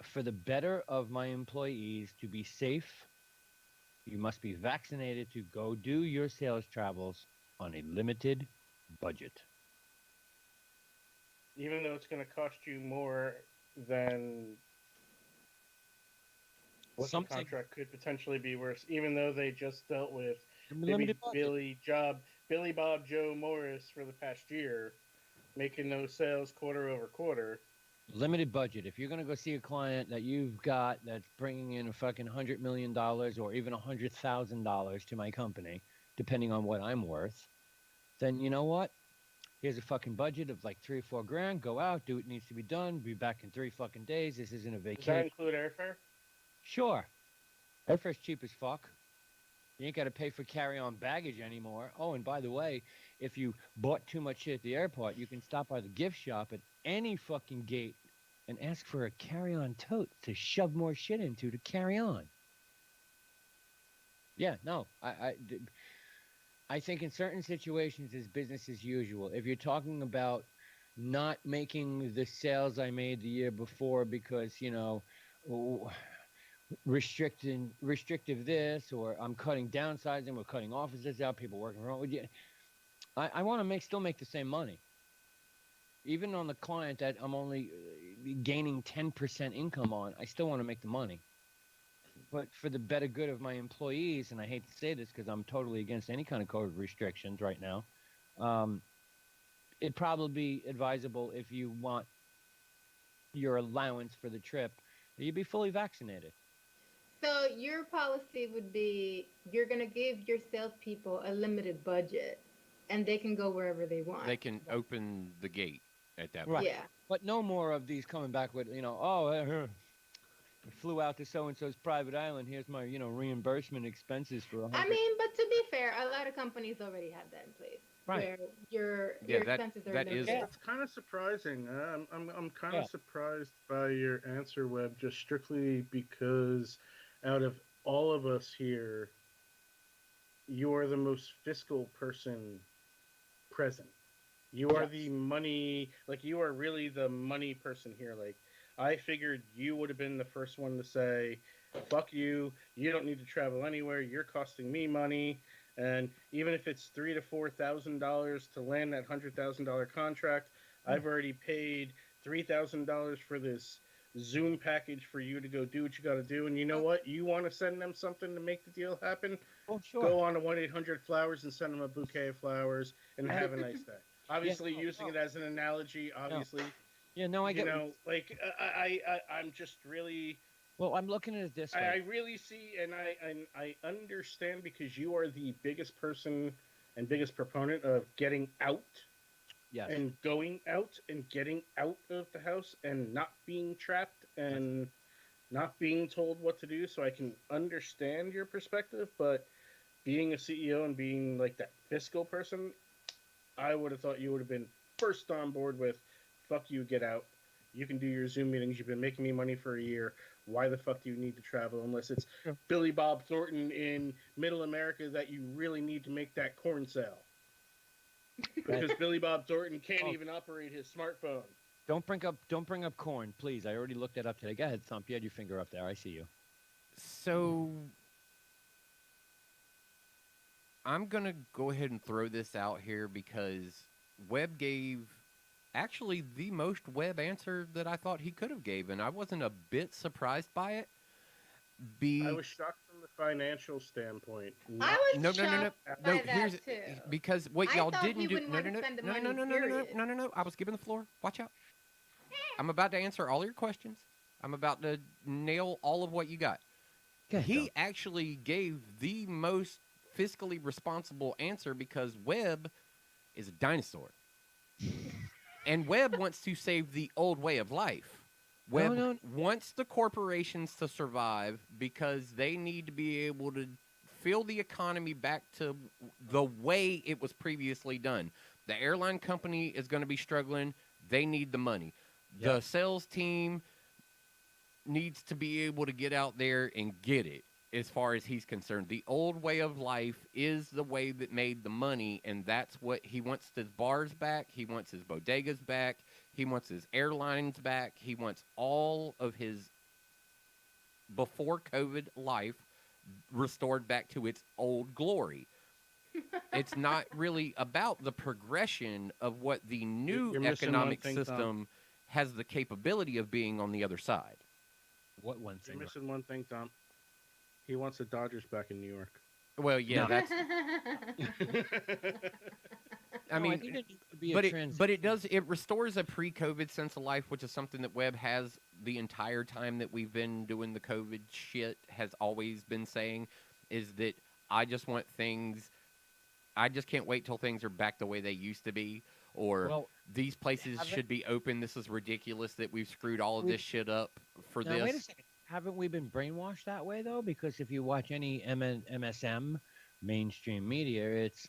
For the better of my employees to be safe, you must be vaccinated to go do your sales travels on a limited budget. Even though it's going to cost you more than what Something- the contract could potentially be worse, even though they just dealt with maybe Limited budget. Billy Bob Joe Morris for the past year, making those sales quarter over quarter. Limited budget. If you're going to go see a client that you've got that's bringing in a fucking $100 million or even $100,000 to my company, depending on what I'm worth, then you know what? Here's a fucking budget of like $3 or $4 grand. Go out, do what needs to be done. Be back in 3 fucking days. This isn't a Does that vacation. include airfare? Sure. Airfare's cheap as fuck. You ain't got to pay for carry-on baggage anymore. Oh, and by the way, if you bought too much shit at the airport, you can stop by the gift shop at any fucking gate and ask for a carry-on tote to shove more shit into to carry on. Yeah, no, I think in certain situations it's business as usual. If you're talking about not making the sales I made the year before because, you know, restrictive this, or I'm cutting downsizing, we're cutting offices out, people working from home. I want to still make the same money. Even on the client that I'm only gaining 10% income on, I still want to make the money. But for the better good of my employees, and I hate to say this because I'm totally against any kind of COVID restrictions right now, it'd probably be advisable if you want your allowance for the trip, that you be fully vaccinated. So your policy would be you're going to give your salespeople a limited budget, and they can go wherever they want. They can open the gate at that Right. point. Yeah. But no more of these coming back with, you know, I flew out to so and so's private island. Here's my, reimbursement expenses for I mean, but to be fair, a lot of companies already have that in place, Right. where your Yeah, expenses are that is- limited. That's kind of surprising. I'm kind Yeah. of surprised by your answer, Webb, just strictly because out of all of us here, you are the most fiscal person present. You are Yes. the money, like you are really the money person here. Like I figured you would have been the first one to say, "Fuck you! You don't need to travel anywhere. You're costing me money." And even if it's $3,000 to $4,000 to land that $100,000 contract, I've already paid $3,000 for this Zoom package for you to go do what you got to do. And you know what? You want to send them something to make the deal happen? Oh, sure. Go on to 1-800-Flowers and send them a bouquet of flowers and have a nice day. Obviously, no, using no. it as an analogy, obviously, Yeah, no, I you get. know, like I'm just really, Well, I'm looking at it this I way. really see, and I understand because you are the biggest person and biggest proponent of getting out Yes. and going out and getting out of the house and not being trapped and not being told what to do. So I can understand your perspective, but being a CEO and being like that fiscal person, I would have thought you would have been first on board with, fuck you, get out. You can do your Zoom meetings. You've been making me money for a year. Why the fuck do you need to travel unless it's Sure. Billy Bob Thornton in Middle America that you really need to make that corn sale? Because Billy Bob Thornton can't Oh. even operate his smartphone. Don't bring up corn, please. I already looked that up today. Go ahead, Thump. You had your finger up there. I see you. So I'm gonna go ahead and throw this out here because Webb gave actually the most Webb answer that I thought he could have gave, and I wasn't a bit surprised by it. I was shocked from the financial standpoint. I was no, shocked no. by that Here's too. because what I y'all thought didn't he do. wouldn't No, want no, to no, spend the no, money, no, no, no, no, no, period. no, no, no. I was given the floor. Watch out. I'm about to answer all your questions. I'm about to nail all of what you got. Okay, He actually gave the most fiscally responsible answer because Webb is a dinosaur. And Webb wants to save the old way of life. Webb No. wants the corporations to survive because they need to be able to fill the economy back to the way it was previously done. The airline company is going to be struggling. They need the money. The Yep. sales team needs to be able to get out there and get it. As far as he's concerned, the old way of life is the way that made the money, and that's what he wants. His bars back, he wants his bodegas back, he wants his airlines back, he wants all of his before COVID life restored back to its old glory. It's not really about the progression of what the new You're missing economic one thing, Tom. system has the capability of being on the other side. What one You're thing? missing one thing, Tom. He wants the Dodgers back in New York. Well, yeah, that's. I No, mean, think it needs to be but a it transition. does it restores a pre-COVID sense of life, which is something that Webb has the entire time that we've been doing the COVID shit has always been saying, is that I just want things. I just can't wait till things are back the way they used to be, or Well, these places haven't- should be open. This is ridiculous that we've screwed all of We- this shit up for Now, wait a this. second. Haven't we been brainwashed that way, though? Because if you watch any MSM, mainstream media, it's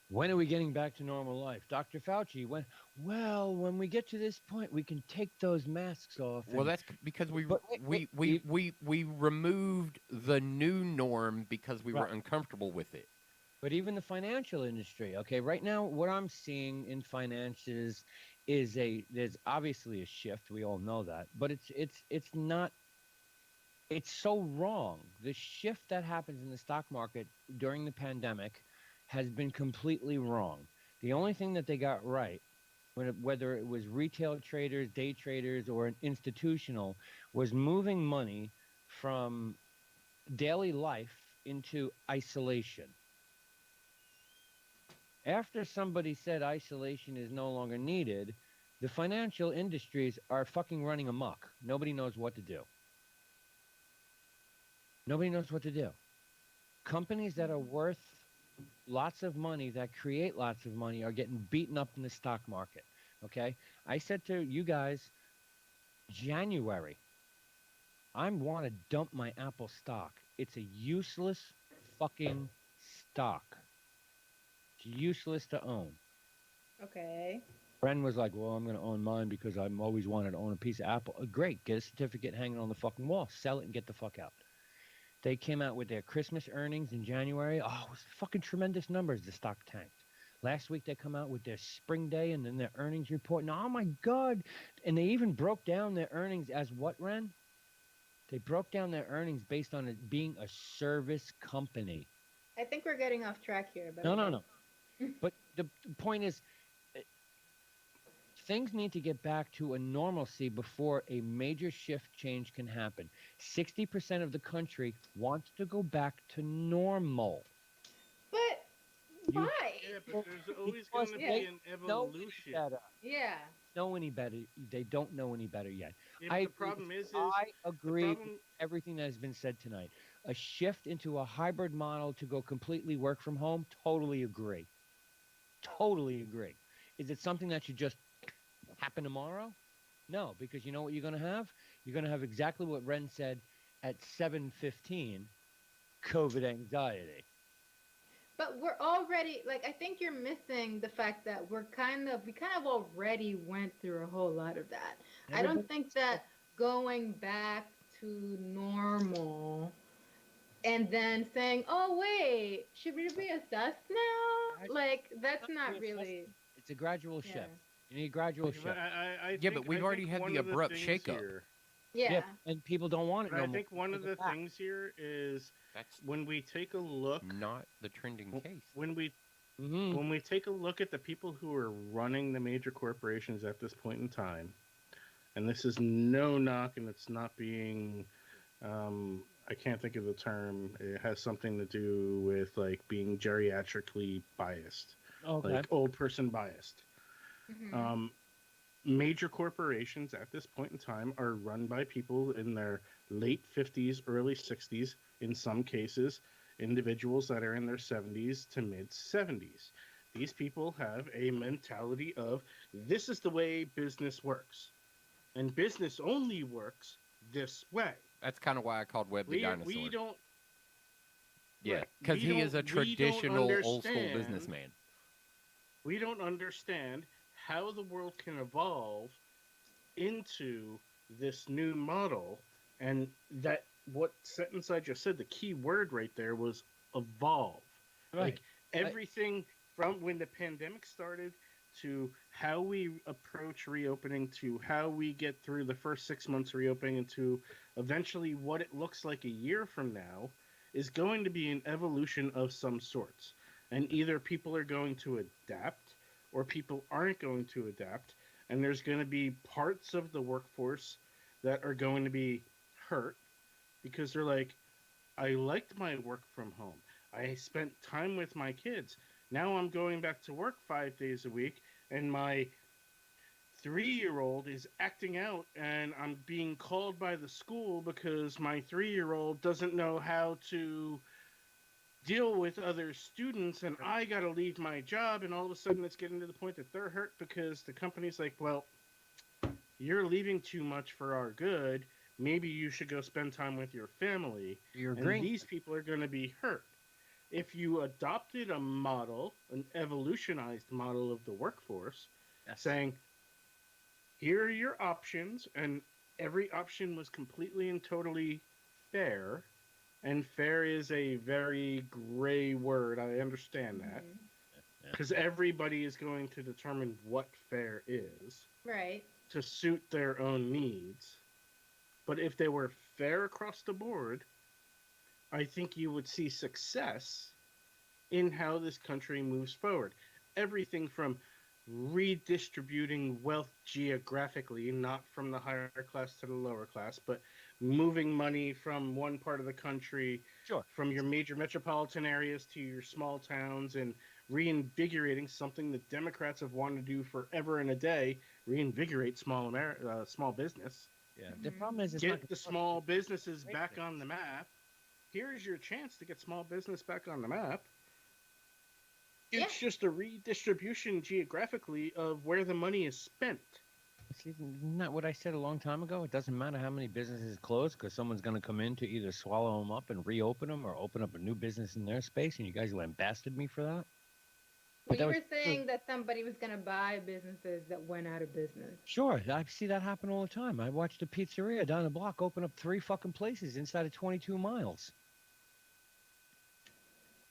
when are we getting back to normal life? Dr. Fauci, when we get to this point, we can take those masks off. Well, and- that's because But wait, we removed the new norm because we were Right. uncomfortable with it. But even the financial industry, okay, right now, what I'm seeing in finances is there's obviously a shift. We all know that, but it's not. It's so wrong. The shift that happens in the stock market during the pandemic has been completely wrong. The only thing that they got right, whether it was retail traders, day traders, or an institutional, was moving money from daily life into isolation. After somebody said isolation is no longer needed, the financial industries are fucking running amok. Nobody knows what to do. Nobody knows what to do. Companies that are worth lots of money, that create lots of money, are getting beaten up in the stock market. Okay? I said to you guys, January, I want to dump my Apple stock. It's a useless fucking stock. It's useless to own. Okay. Friend was like, "Well, I'm going to own mine because I've always wanted to own a piece of Apple." Great, get a certificate hanging on the fucking wall, sell it, and get the fuck out. They came out with their Christmas earnings in January. Oh, it was fucking tremendous numbers. The stock tanked. Last week they come out with their spring day and then their earnings report. And oh my god! And they even broke down their earnings as what, Ren? They broke down their earnings based on it being a service company. I think we're getting off track here, but No. But the point is, things need to get back to a normalcy before a major shift change can happen. 60% of the country wants to go back to normal. But why? Yeah, but there's always Because going to they be an evolution. Yeah. Know any better? They don't know any better yet. Yeah, but the problem is I agree problem- with everything that has been said tonight. A shift into a hybrid model to go completely work from home, totally agree. Totally agree. Is it something that should just happen tomorrow? No, because you know what you're going to have? You're going to have exactly what Ren said at 7:15, COVID anxiety. But we're already like I think you're missing the fact that we kind of already went through a whole lot of that. I don't think that going back to normal and then saying, "Oh wait, should we reassess now?" Like that's not really. It's a gradual Yeah. shift. You need a gradual shift. But we've already had the abrupt shakeup. Yeah. And people don't want it no I more. think one of the things here is That's when we take a look, not the trending case. when we Mhm. when we take a look at the people who are running the major corporations at this point in time, and this is no knock, and it's not being, I can't think of the term. It has something to do with like being geriatrically biased, Okay. like old person biased. Mhm. Major corporations at this point in time are run by people in their late 50s, early 60s, in some cases, individuals that are in their 70s to mid 70s. These people have a mentality of this is the way business works, and business only works this way. That's kind of why I called Webb the dinosaur. We don't. Yeah, right, because we he is a don't- we don't traditional old school understand- businessman. We don't understand how the world can evolve into this new model, and that what sentence I just said, the key word right there was evolve. Right. Like everything from when the pandemic started to how we approach reopening to how we get through the first 6 months reopening and to eventually what it looks like a year from now is going to be an evolution of some sorts. And either people are going to adapt or people aren't going to adapt, and there's going to be parts of the workforce that are going to be hurt because they're like, I liked my work from home. I spent time with my kids. Now I'm going back to work 5 days a week, and my 3-year-old is acting out, and I'm being called by the school because my 3-year-old doesn't know how to deal with other students, and I got to leave my job, and all of a sudden it's getting to the point that they're hurt because the company's like, well, you're leaving too much for our good. Maybe you should go spend time with your family. You're And agreeing. these people are going to be hurt. If you adopted a model, an evolutionized model of the workforce, Yes. saying, here are your options, and every option was completely and totally fair, and fair is a very gray word. I understand that. Mhm. Because everybody is going to determine what fair is Right. to suit their own needs. But if they were fair across the board, I think you would see success in how this country moves forward. Everything from redistributing wealth geographically, not from the higher class to the lower class, but moving money from one part of the country, Sure. from your major metropolitan areas to your small towns, and reinvigorating something that Democrats have wanted to do forever and a day, reinvigorate small business. Yeah. The Mhm. problem is it's not Get the small businesses back on the map. Here's your chance to get small business back on the map. It's just a redistribution geographically of where the money is spent. See, isn't that what I said a long time ago? It doesn't matter how many businesses close because someone's going to come in to either swallow them up and reopen them or open up a new business in their space, and you guys lambasted me for that. But We that was were saying that somebody was gonna buy businesses that went out of business. sure. I see that happen all the time. I watched a pizzeria down the block open up 3 fucking places inside of 22 miles.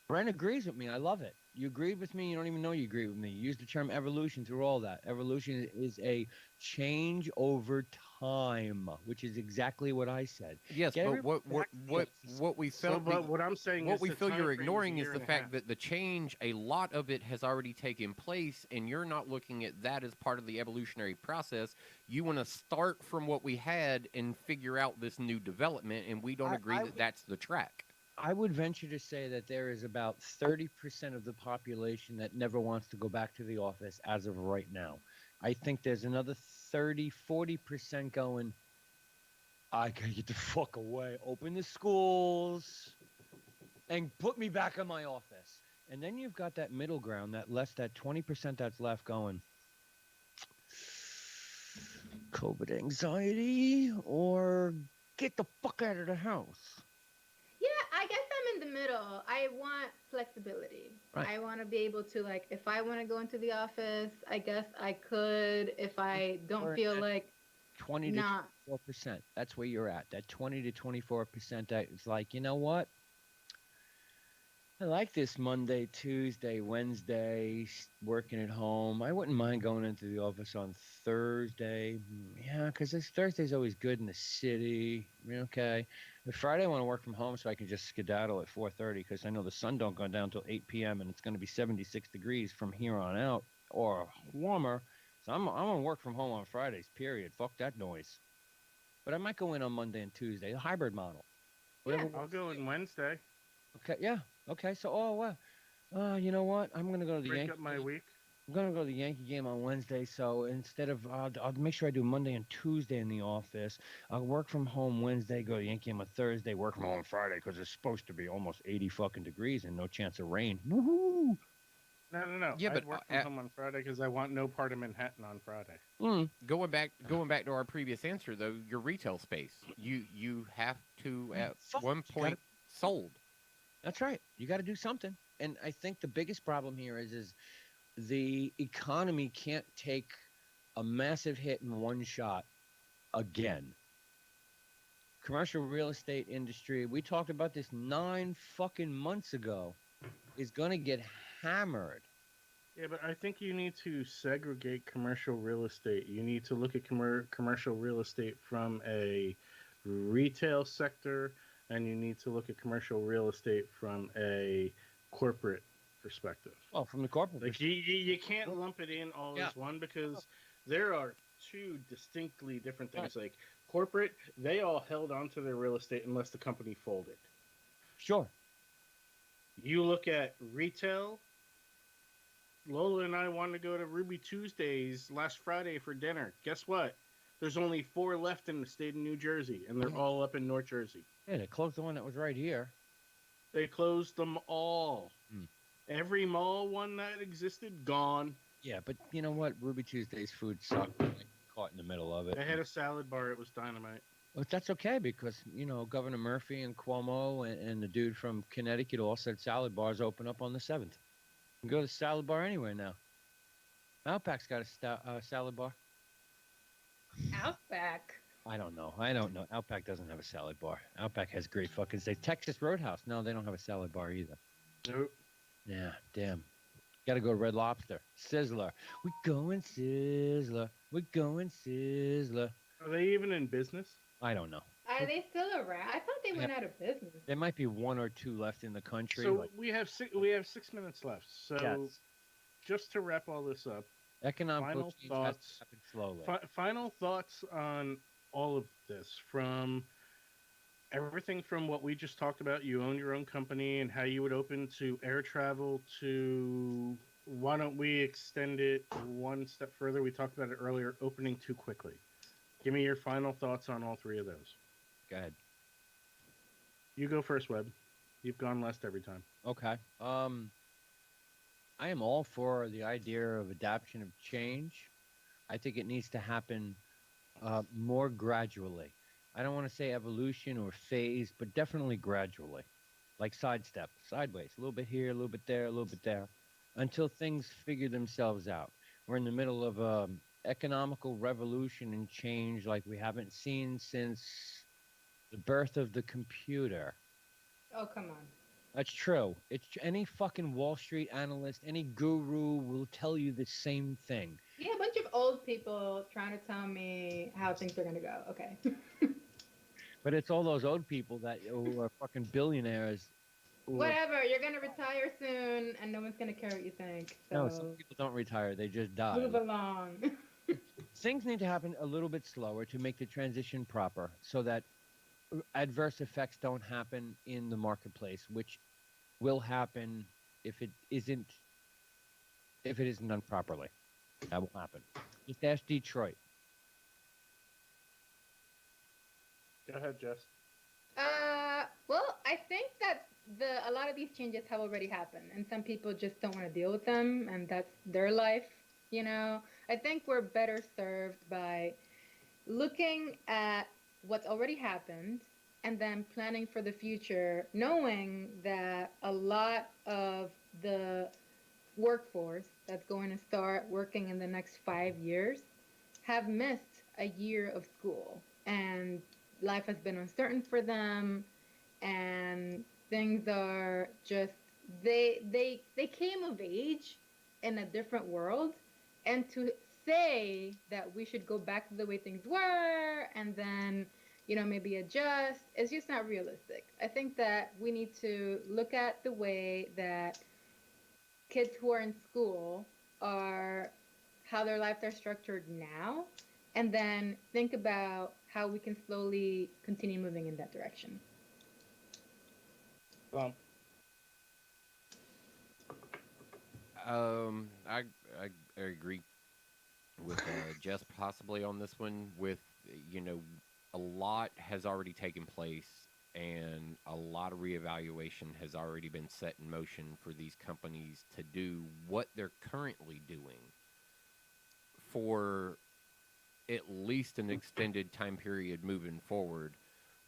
Brent agrees with me. I love it. You agreed with me. You don't even know you agree with me. You used the term evolution through all that. Evolution is a change over time, which is exactly what I said. Yes, Get but everybody back to the office. what we So, felt but what I'm saying what is we the feel time you're frame is a ignoring is year the and a fact half. that the change, a lot of it has already taken place, and you're not looking at that as part of the evolutionary process. You want to start from what we had and figure out this new development, and we don't agree that that's the track. I would venture to say that there is about 30% of the population that never wants to go back to the office as of right now. I think there's another 30, 40% going, I gotta get the fuck away, open the schools, and put me back in my office. And then you've got that middle ground, that 20% that's left going, COVID anxiety or get the fuck out of the house. Yeah, I guess I'm in the middle. I want flexibility. Right. I want to be able to, like, if I want to go into the office, I guess I could. If I Or don't feel at like 20 to not. 24%. That's where you're at. That 20 to 24% that is like, you know what? I like this Monday, Tuesday, Wednesday, working at home. I wouldn't mind going into the office on Thursday. Yeah, because this Thursday's always good in the city. Okay. But Friday, I want to work from home so I can just skedaddle at 4:30 because I know the sun don't go down till 8 p.m. and it's going to be 76 degrees from here on out or warmer. So I'm going to work from home on Fridays, period. Fuck that noise. But I might go in on Monday and Tuesday, the hybrid model. Whatever. Yeah. I'll go in Wednesday. Okay, yeah. Okay, so you know what? I'm gonna go to the Break Yankee. up my week. I'm gonna go to the Yankee game on Wednesday. So instead of I'll make sure I do Monday and Tuesday in the office. I'll work from home Wednesday. Go to the Yankee game on Thursday. Work from home Friday because it's supposed to be almost 80 fucking degrees and no chance of rain. Woohoo! No. Yeah, I'd but, work from home on Friday because I want no part of Manhattan on Friday. Going back to our previous answer, though, your retail space, you have to at Fuck, one you point gotta- sold. That's right. You got to do something. And I think the biggest problem here is the economy can't take a massive hit in one shot again. Commercial real estate industry, we talked about this 9 fucking months ago, is going to get hammered. Yeah, but I think you need to segregate commercial real estate. You need to look at commercial real estate from a retail sector, and you need to look at commercial real estate from a corporate perspective. Oh, from the corporate Like you can't lump it in all as one because there are two distinctly different things. Like corporate, they all held onto their real estate unless the company folded. Sure. You look at retail. Lola and I wanted to go to Ruby Tuesdays last Friday for dinner. Guess what? There's only 4 left in the state of New Jersey, and they're all up in North Jersey. Yeah, they closed the one that was right here. They closed them all. Hmm. Every mall one that existed, gone. Yeah, but you know what? Ruby Tuesday's food sucked. I got caught in the middle of it. They had a salad bar. It was dynamite. But that's okay because, Governor Murphy and Cuomo and the dude from Connecticut all said salad bars open up on the 7th. You can go to the salad bar anywhere now. Outback's got a salad bar. Outback. I don't know. Outback doesn't have a salad bar. Outback has great fucking steak. Texas Roadhouse. No, they don't have a salad bar either. Nope. Yeah, damn. Got to go to Red Lobster. Sizzler. We going Sizzler. We going Sizzler. Are they even in business? I don't know. Are they still around? I thought they went out of business. There might be 1 or 2 left in the country. So we have 6 minutes left. So Yes. just to wrap all this up, Economic final change has thoughts. to happen slowly. Final thoughts on all of this, from everything from what we just talked about. You own your own company and how you would open to air travel, to why don't we extend it one step further? We talked about it earlier, opening too quickly. Give me your final thoughts on all 3 of those. Go ahead. You go first, Webb. You've gone last every time. Okay. I am all for the idea of adoption of change, I think it needs to happen more gradually. I don't want to say evolution or phase, but definitely gradually, like sidestep, sideways, a little bit here, a little bit there, a little bit there, until things figure themselves out. We're in the middle of a economical revolution and change like we haven't seen since the birth of the computer. Oh, come on. That's true. Any fucking Wall Street analyst, any guru will tell you the same thing. Yeah, a bunch of old people trying to tell me how things are gonna go. Okay. But it's all those old people that who are fucking billionaires. Whatever. You're gonna retire soon, and no one's gonna care what you think. No, some So people don't retire; they just die. move along. Things need to happen a little bit slower to make the transition proper, so that adverse effects don't happen in the marketplace, which will happen if it isn't done properly. That will happen. Just ask Detroit. Go ahead, Jess. Well, I think that a lot of these changes have already happened, and some people just don't want to deal with them, and that's their life. You know, I think we're better served by looking at what's already happened and then planning for the future, knowing that a lot of the workforce that's going to start working in the next 5 years have missed a year of school, and life has been uncertain for them, and things are just they came of age in a different world, and to say that we should go back to the way things were and then maybe adjust, it's just not realistic. I think that we need to look at the way that kids who are in school are, how their lives are structured now, and then think about how we can slowly continue moving in that direction. I agree with Jess possibly on this one. With a lot has already taken place, and a lot of reevaluation has already been set in motion for these companies to do what they're currently doing for at least an extended time period moving forward.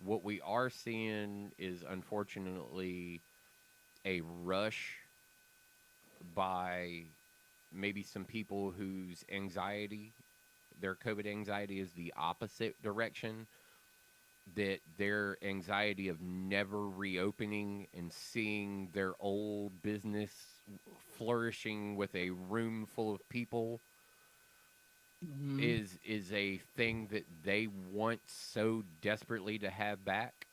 What we are seeing is unfortunately a rush by maybe some people whose anxiety, their COVID anxiety, is the opposite direction. That their anxiety of never reopening and seeing their old business flourishing with a room full of people is a thing that they want so desperately to have back.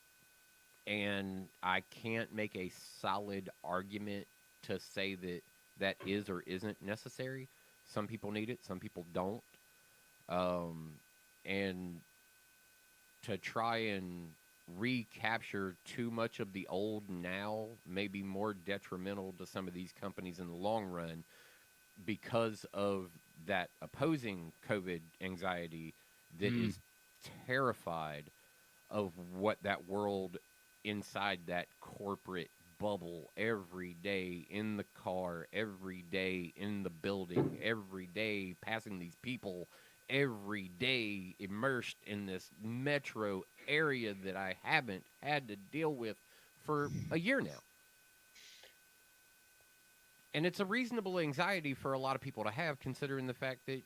And I can't make a solid argument to say that that is or isn't necessary. Some people need it, some people don't. And to try and recapture too much of the old now may be more detrimental to some of these companies in the long run, because of that opposing COVID anxiety that is terrified of what that world inside that corporate bubble, every day in the car, every day in the building, every day passing these people, every day immersed in this metro area that I haven't had to deal with for a year now. And it's a reasonable anxiety for a lot of people to have, considering the fact that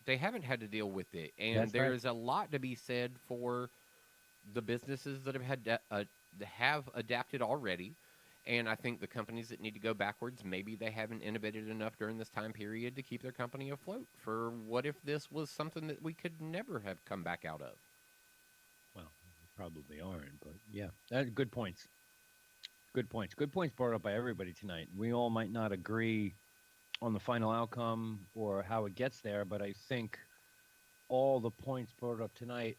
they haven't had to deal with it. And there's a lot to be said for the businesses that have adapted already. And I think the companies that need to go backwards, maybe they haven't innovated enough during this time period to keep their company afloat. For what if this was something that we could never have come back out of? Well, probably aren't, but yeah, good points. Good points. Good points brought up by everybody tonight. We all might not agree on the final outcome or how it gets there, but I think all the points brought up tonight,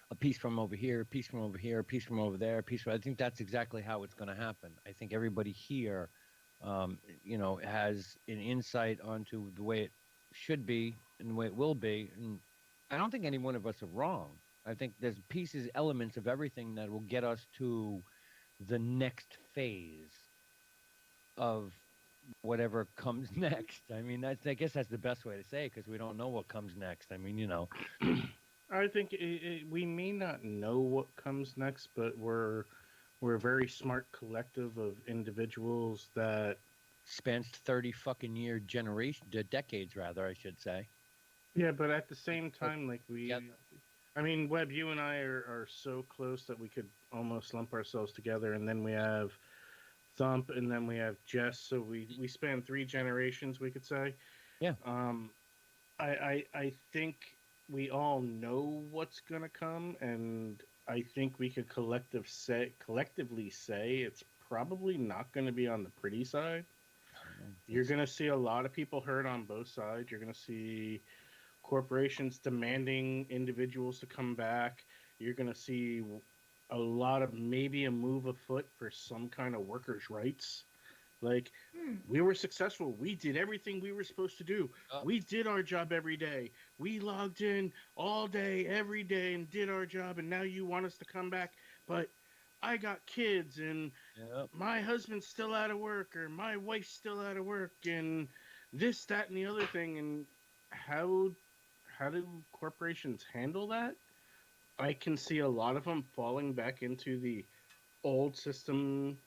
a piece from over here, a piece from over here, a piece from over there, a piece from, I think that's exactly how it's going to happen. I think everybody here, has an insight onto the way it should be and the way it will be. And I don't think any one of us are wrong. I think there's pieces, elements of everything that will get us to the next phase of whatever comes next. I mean, I guess that's the best way to say it because we don't know what comes next. I mean, I think we may not know what comes next, but we're a very smart collective of individuals that. spans 30 fucking decades rather, I should say. Yeah, but at the same But time, like yeah, I mean, Webb, you and I are so close that we could almost lump ourselves together, and then we have Thump, and then we have Jess, so we span 3 generations, we could say. yeah. Um, I think we all know what's gonna come, and I think we could collectively say it's probably not going to be on the pretty side. You're going to see a lot of people hurt on both sides. You're going to see corporations demanding individuals to come back. You're going to see a lot of maybe a move afoot for some kind of workers' rights. Like, we were successful. We did everything we were supposed to do. We did our job every day. We logged in all day, every day, and did our job. And now you want us to come back. But I got kids, and my husband's still out of work, or my wife's still out of work, and this, that, and the other thing. And how do corporations handle that? I can see a lot of them falling back into the old system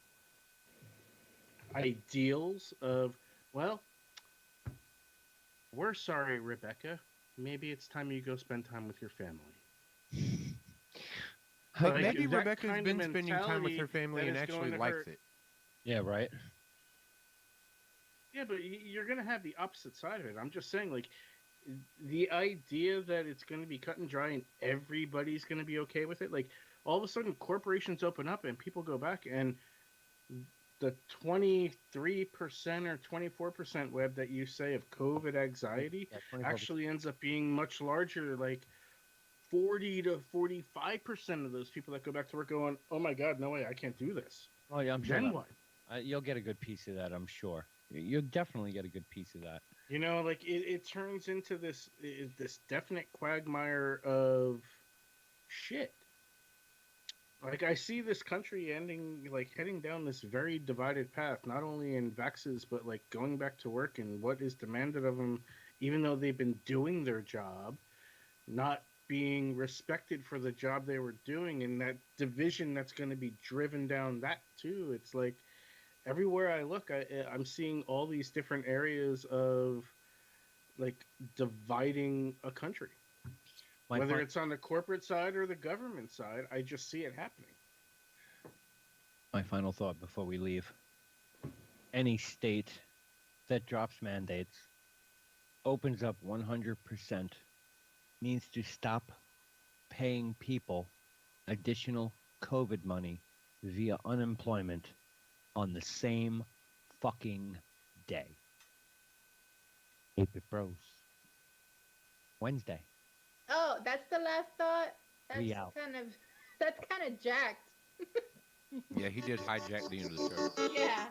ideals of, well, we're sorry, Rebecca. Maybe it's time you go spend time with your family. Like, maybe Rebecca's been spending time with her family and actually likes it. Yeah, right. Yeah, but you're going to have the opposite side of it. I'm just saying, like, the idea that it's going to be cut and dry and everybody's going to be okay with it, like, all of a sudden corporations open up and people go back, and the 23% or 24% Webb that you say of COVID anxiety actually ends up being much larger, like 40 to 45% of those people that go back to work going, oh my God, no way, I can't do this. Oh yeah, I'm sure. Then what? You'll get a good piece of that, I'm sure. You'll definitely get a good piece of that. You know, like it turns into this definite quagmire of shit. Like, I see this country heading down this very divided path, not only in vaxes, but like going back to work and what is demanded of them, even though they've been doing their job, not being respected for the job they were doing, and that division that's going to be driven down that too. It's like everywhere I look, I'm seeing all these different areas of like dividing a country. Whether it's on the corporate side or the government side, I just see it happening. My final thought before we leave. Any state that drops mandates, opens up 100%, needs to stop paying people additional COVID money via unemployment on the same fucking day. 8-Bit Bros. Wednesday. Oh, that's the last thought? We out. That's kind of jacked. Yeah, he did hijack the end of the show. Yeah.